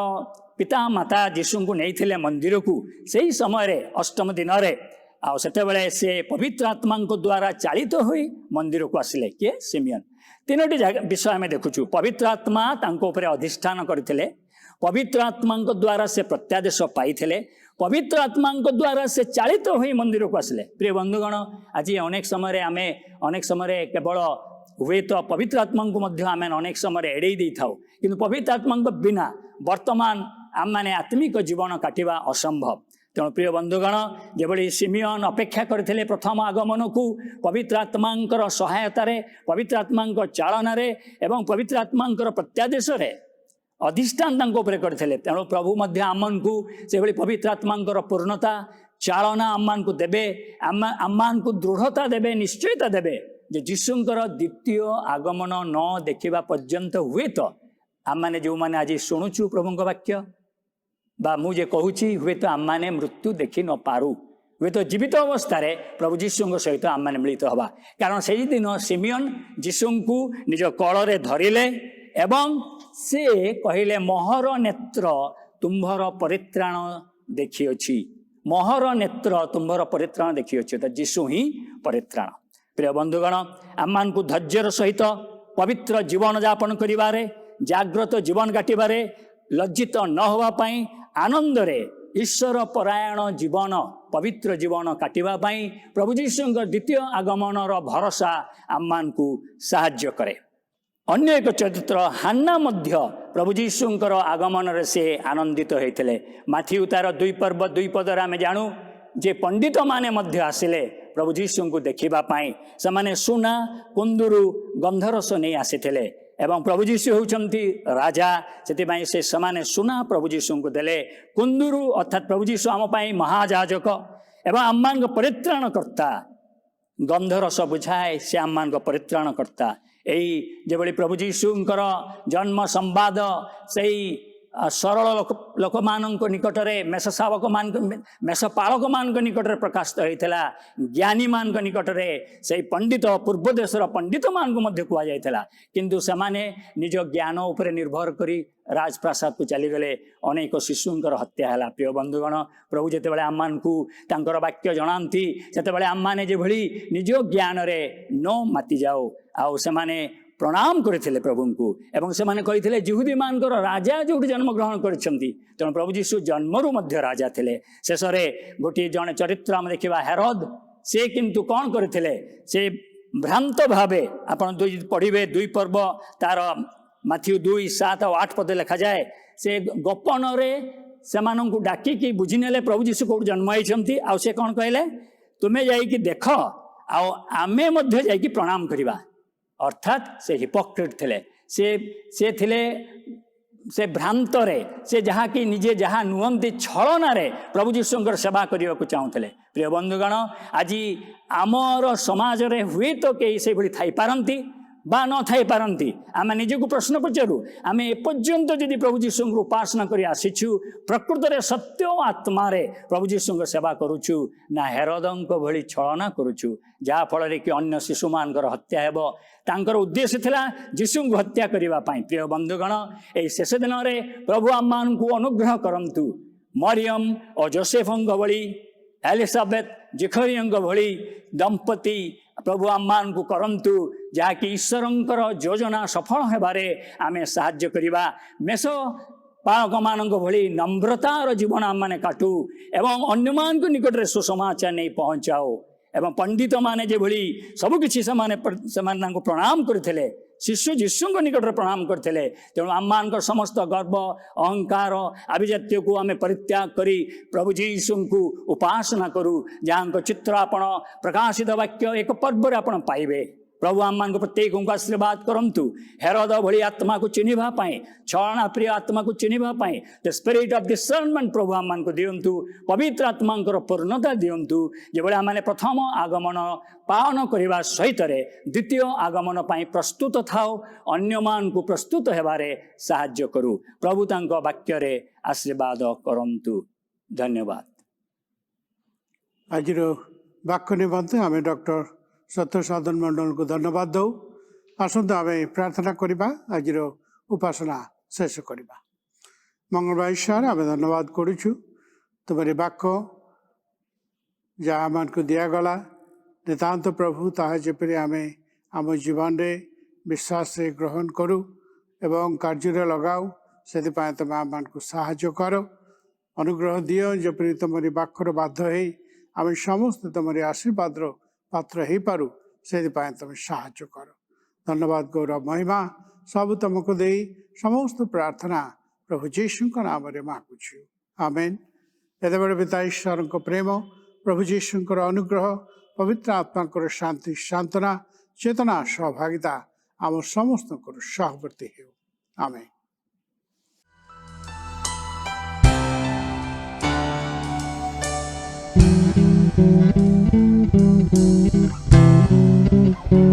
ପିତା ମାତା ଯୀଶୁଙ୍କୁ ନେଇଥିଲେ ମନ୍ଦିରକୁ, ସେହି ସମୟରେ ଅଷ୍ଟମ ଦିନରେ ଆଉ ସେତେବେଳେ ସେ ପବିତ୍ର ଆତ୍ମାଙ୍କ ଦ୍ୱାରା ଚାଳିତ ହୋଇ ମନ୍ଦିରକୁ ଆସିଲେ। କିଏ? ସିମିୟନ। ତିନୋଟି ବିଷୟ ଆମେ ଦେଖୁଛୁ। ପବିତ୍ର ଆତ୍ମା ତାଙ୍କ ଉପରେ ଅଧିଷ୍ଠାନ କରିଥିଲେ, ପବିତ୍ର ଆତ୍ମାଙ୍କ ଦ୍ୱାରା ସେ ପ୍ରତ୍ୟାଦେଶ ପାଇଥିଲେ, ପବିତ୍ର ଆତ୍ମାଙ୍କ ଦ୍ୱାରା ସେ ଚାଳିତ ହୋଇ ମନ୍ଦିରକୁ ଆସିଲେ। ପ୍ରିୟ ବନ୍ଧୁଗଣ, ଆଜି ଅନେକ ସମୟରେ କେବଳ ହୁଏତ ପବିତ୍ର ଆତ୍ମାଙ୍କୁ ମଧ୍ୟ ଆମେ ଅନେକ ସମୟରେ ଏଡ଼େଇ ଦେଇଥାଉ, କିନ୍ତୁ ପବିତ୍ର ଆତ୍ମାଙ୍କ ବିନା ବର୍ତ୍ତମାନ ଆମମାନେ ଆତ୍ମିକ ଜୀବନ କାଟିବା ଅସମ୍ଭବ। ତେଣୁ ପ୍ରିୟ ବନ୍ଧୁଗଣ, ଯେଭଳି ସିମିୟନ ଅପେକ୍ଷା କରିଥିଲେ ପ୍ରଥମ ଆଗମନକୁ ପବିତ୍ର ଆତ୍ମାଙ୍କର ସହାୟତାରେ, ପବିତ୍ର ଆତ୍ମାଙ୍କ ଚାଳନାରେ ଏବଂ ପବିତ୍ର ଆତ୍ମାଙ୍କର ପ୍ରତ୍ୟାଦେଶରେ ଅଧିଷ୍ଠାନ ତାଙ୍କ ଉପରେ କରିଥିଲେ, ତେଣୁ ପ୍ରଭୁ ମଧ୍ୟ ଆମମାନଙ୍କୁ ସେଭଳି ପବିତ୍ର ଆତ୍ମାଙ୍କର ପୂର୍ଣ୍ଣତା ଚାଳନା ଆମମାନଙ୍କୁ ଦେବେ, ଆମମାନଙ୍କୁ ଦୃଢ଼ତା ଦେବେ, ନିଶ୍ଚୟତା ଦେବେ ଯେ ଯୀଶୁଙ୍କର ଦ୍ୱିତୀୟ ଆଗମନ ନ ଦେଖିବା ପର୍ଯ୍ୟନ୍ତ ହୁଏତ ଆମମାନେ ଯେଉଁମାନେ ଆଜି ଶୁଣୁଛୁ ପ୍ରଭୁଙ୍କ ବାକ୍ୟ ବା ମୁଁ ଯେ କହୁଛି, ହୁଏତ ଆମମାନେ ମୃତ୍ୟୁ ଦେଖି ନପାରୁ, ହୁଏତ ଜୀବିତ ଅବସ୍ଥାରେ ପ୍ରଭୁ ଯୀଶୁଙ୍କ ସହିତ ଆମମାନେ ମିଳିତ ହେବା। କାରଣ ସେହିଦିନ ସିମିୟନ ଯୀଶୁଙ୍କୁ ନିଜ କୋଳରେ ଧରିଲେ ଏବଂ ସେ କହିଲେ, ମୋହର ନେତ୍ର ତୁମ୍ଭର ପରିତ୍ରାଣ ଦେଖିଅଛି, ମୋହର ନେତ୍ର ତୁମ୍ଭର ପରିତ୍ରାଣ ଦେଖିଅଛି। ତ ଯୀଶୁ ହିଁ ପରିତ୍ରାଣ। ପ୍ରିୟ ବନ୍ଧୁଗଣ, ଆମମାନଙ୍କୁ ଧୈର୍ଯ୍ୟର ସହିତ ପବିତ୍ର ଜୀବନ ଯାପନ କରିବାରେ, ଜାଗ୍ରତ ଜୀବନ କାଟିବାରେ, ଲଜ୍ଜିତ ନ ହେବା ପାଇଁ, ଆନନ୍ଦରେ ଈଶ୍ୱର ପରାୟଣ ଜୀବନ, ପବିତ୍ର ଜୀବନ କାଟିବା ପାଇଁ ପ୍ରଭୁ ଯୀଶୁଙ୍କ ଦ୍ୱିତୀୟ ଆଗମନର ଭରସା ଆମମାନଙ୍କୁ ସାହାଯ୍ୟ କରେ। ଅନ୍ୟ ଏକ ଚରିତ୍ର ହାନ୍ନା ମଧ୍ୟ ପ୍ରଭୁ ଯୀଶୁଙ୍କର ଆଗମନରେ ସେ ଆନନ୍ଦିତ ହୋଇଥିଲେ। ମାଥିଉ ତାର 2:2 ଆମେ ଜାଣୁ ଯେ ପଣ୍ଡିତମାନେ ମଧ୍ୟ ଆସିଲେ ପ୍ରଭୁ ଯୀଶୁଙ୍କୁ ଦେଖିବା ପାଇଁ। ସେମାନେ ସୁନା, କୁନ୍ଦୁରୁ, ଗନ୍ଧରସ ନେଇ ଆସିଥିଲେ ଏବଂ ପ୍ରଭୁ ଯୀଶୁ ହେଉଛନ୍ତି ରାଜା, ସେଥିପାଇଁ ସେମାନେ ସୁନା ପ୍ରଭୁ ଯୀଶୁଙ୍କୁ ଦେଲେ। କୁନ୍ଦୁରୁ ଅର୍ଥାତ୍ ପ୍ରଭୁ ଯୀଶୁ ଆମ ପାଇଁ ମହାଯାଜକ ଏବଂ ଆମମାନଙ୍କ ପରିତ୍ରାଣକର୍ତ୍ତା। ଗନ୍ଧରସ ବୁଝାଏ ସେ ଆମମାନଙ୍କ ପରିତ୍ରାଣକର୍ତ୍ତା। ଏଇ ଯେଭଳି ପ୍ରଭୁ ଯୀଶୁଙ୍କର ଜନ୍ମ ସମ୍ବାଦ ସେଇ ସରଳ ଲୋକମାନଙ୍କ ନିକଟରେ, ମେଷପାଳକମାନଙ୍କ ନିକଟରେ ପ୍ରକାଶିତ ହୋଇଥିଲା, ଜ୍ଞାନୀମାନଙ୍କ ନିକଟରେ, ସେଇ ପୂର୍ବ ଦେଶର ପଣ୍ଡିତମାନଙ୍କୁ ମଧ୍ୟ କୁହାଯାଇଥିଲା, କିନ୍ତୁ ସେମାନେ ନିଜ ଜ୍ଞାନ ଉପରେ ନିର୍ଭର କରି ରାଜପ୍ରାସାଦକୁ ଚାଲିଗଲେ। ଅନେକ ଶିଶୁଙ୍କର ହତ୍ୟା ହେଲା। ପ୍ରିୟ ବନ୍ଧୁଗଣ, ପ୍ରଭୁ ଯେତେବେଳେ ଆମମାନଙ୍କୁ ତାଙ୍କର ବାକ୍ୟ ଜଣାନ୍ତି, ସେତେବେଳେ ଆମମାନେ ଯେଭଳି ନିଜ ଜ୍ଞାନରେ ନ ମାତିଯାଉ, ଆଉ ସେମାନେ ପ୍ରଣାମ କରିଥିଲେ ପ୍ରଭୁଙ୍କୁ ଏବଂ ସେମାନେ କହିଥିଲେ, ଯିହୁଦୀମାନଙ୍କର ରାଜା ଯେଉଁଠି ଜନ୍ମଗ୍ରହଣ କରିଛନ୍ତି। ତେଣୁ ପ୍ରଭୁ ଯୀଶୁ ଜନ୍ମରୁ ମଧ୍ୟ ରାଜା ଥିଲେ। ଶେଷରେ ଜଣେ ଚରିତ୍ର ଆମେ ଦେଖିବା, ହେରୋଦ। ସେ କିନ୍ତୁ କ'ଣ କରିଥିଲେ? ସେ ଭ୍ରାନ୍ତ ଭାବେ, ଆପଣ ପଢ଼ିବେ 2 ପର୍ବ ତାର ମାଥିଉ 2:7-8 ଲେଖାଯାଏ, ସେ ଗୋପନରେ ସେମାନଙ୍କୁ ଡାକିକି ବୁଝିନେଲେ ପ୍ରଭୁ ଯୀଶୁ କେଉଁଠି ଜନ୍ମ ହେଇଛନ୍ତି। ଆଉ ସେ କ'ଣ କହିଲେ? ତୁମେ ଯାଇକି ଦେଖ, ଆଉ ଆମେ ମଧ୍ୟ ଯାଇକି ପ୍ରଣାମ କରିବା। ଅର୍ଥାତ୍ ସେ ହିପୋକ୍ରେଟ୍ ଥିଲେ। ସେ ଥିଲେ ସେ ଭ୍ରାନ୍ତରେ, ସେ ଯାହାକି ନିଜେ ଯାହା ନୁହନ୍ତି ଛଳନାରେ ପ୍ରଭୁ ଯୀଶୁଙ୍କର ସେବା କରିବାକୁ ଚାହୁଁଥିଲେ। ପ୍ରିୟ ବନ୍ଧୁଗଣ, ଆଜି ଆମର ସମାଜରେ ହୁଏତ କେହି ସେଭଳି ଥାଇପାରନ୍ତି ବା ନଥାଇପାରନ୍ତି। ଆମେ ନିଜକୁ ପ୍ରଶ୍ନ ପଚାରୁ, ଆମେ ଏପର୍ଯ୍ୟନ୍ତ ଯଦି ପ୍ରଭୁ ଯୀଶୁଙ୍କୁ ଉପାସନା କରି ଆସିଛୁ, ପ୍ରକୃତରେ ସତ୍ୟ ଆତ୍ମାରେ ପ୍ରଭୁ ଯୀଶୁଙ୍କ ସେବା କରୁଛୁ ନା ହେରୋଦଙ୍କ ଭଳି ଛଳନା କରୁଛୁ, ଯାହାଫଳରେ କି ଅନ୍ୟ ଶିଶୁମାନଙ୍କର ହତ୍ୟା ହେବ? ତାଙ୍କର ଉଦ୍ଦେଶ୍ୟ ଥିଲା ଯୀଶୁଙ୍କୁ ହତ୍ୟା କରିବା ପାଇଁ। ପ୍ରିୟ ବନ୍ଧୁଗଣ, ଏହି ଶେଷ ଦିନରେ ପ୍ରଭୁ ଆମମାନଙ୍କୁ ଅନୁଗ୍ରହ କରନ୍ତୁ। ମରିୟମ ଓ ଯୋସେଫଙ୍କ ଭଳି, ଏଲିସାବେଥ, ଜିଖରିୟଙ୍କ ଭଳି ଦମ୍ପତି ପ୍ରଭୁ ଆମମାନଙ୍କୁ କରନ୍ତୁ, ଯାହାକି ଈଶ୍ୱରଙ୍କର ଯୋଜନା ସଫଳ ହେବାରେ ଆମେ ସାହାଯ୍ୟ କରିବା। ମେଷପାଳକମାନଙ୍କ ଭଳି ନମ୍ରତାର ଜୀବନ ଆମମାନେ କାଟୁ ଏବଂ ଅନ୍ୟମାନଙ୍କ ନିକଟରେ ସୁସମାଚାର ନେଇ ପହଞ୍ଚାଉ। ଏବଂ ପଣ୍ଡିତମାନେ ଯେଭଳି ସବୁକିଛି ସେମାନେ ତାଙ୍କୁ ପ୍ରଣାମ କରିଥିଲେ, ଶିଶୁ ଯୀଶୁଙ୍କ ନିକଟରେ ପ୍ରଣାମ କରିଥିଲେ। ତେଣୁ ଆମମାନଙ୍କର ସମସ୍ତ ଗର୍ବ, ଅହଙ୍କାର, ଆଭିଜାତ୍ୟକୁ ଆମେ ପରିତ୍ୟାଗ କରି ପ୍ରଭୁ ଯୀଶୁଙ୍କୁ ଉପାସନା କରୁ, ଯାହାଙ୍କ ଚିତ୍ର ଆପଣ ପ୍ରକାଶିତ ବାକ୍ୟ 1 ପର୍ବରେ ଆପଣ ପାଇବେ। प्रभु आम मान प्रत्येक को आशीर्वाद करंतु हेरोद भली आत्मा को चिन्हिबा पाए छलना प्रिय आत्मा को चिन्हिबा पाए द स्पिरिट ऑफ डिसर्नमेंट प्रभु आम मान को दियंतु पवित्र आत्मा पूर्णता दियंतु जेबळे आम प्रथम आगमन पालन करने सहित द्वितीय आगमन पाई प्रस्तुत थाओ अन्य मान को प्रस्तुत हेबारे साहाय्य करू प्रभु तांको वाक्य रे आशीर्वाद करंतु धन्यवाद। आज वाक्य निमंते आम डॉक्टर सत्य साधन मंडल को धन्यवाद दौ। आसतु आम प्रार्थना करवा आज उपासना शेष करवा। मंगलवार ईश्वर आम धन्यवाद करुचु तुम्हारे वाक्य जहाँ मान को दिगला नितांत प्रभु ताहा जेपरि आम आम जीवन रे विश्वास रे ग्रहण करूँ एवं कार्य लगाऊ से तुम आम मान को साहाय्य कर अनुग्रह दियो जेपरि तुमरी वाक्यर बाध्य हो आम समस्त तुमरी आशीर्वाद पात्र हो पारू से तुम साहाय्य कर। धन्यवाद गौरव महिमा सब तुमको दे समस्त प्रार्थना प्रभु जीशु नाम मांगुछु आमेन। एत पिता ईश्वर प्रेम प्रभु जीशु अनुग्रह पवित्र आत्मा शांति सांत्वना चेतना सहभागिता आम समस्त सहवर्ती हो आमेन। Thank you.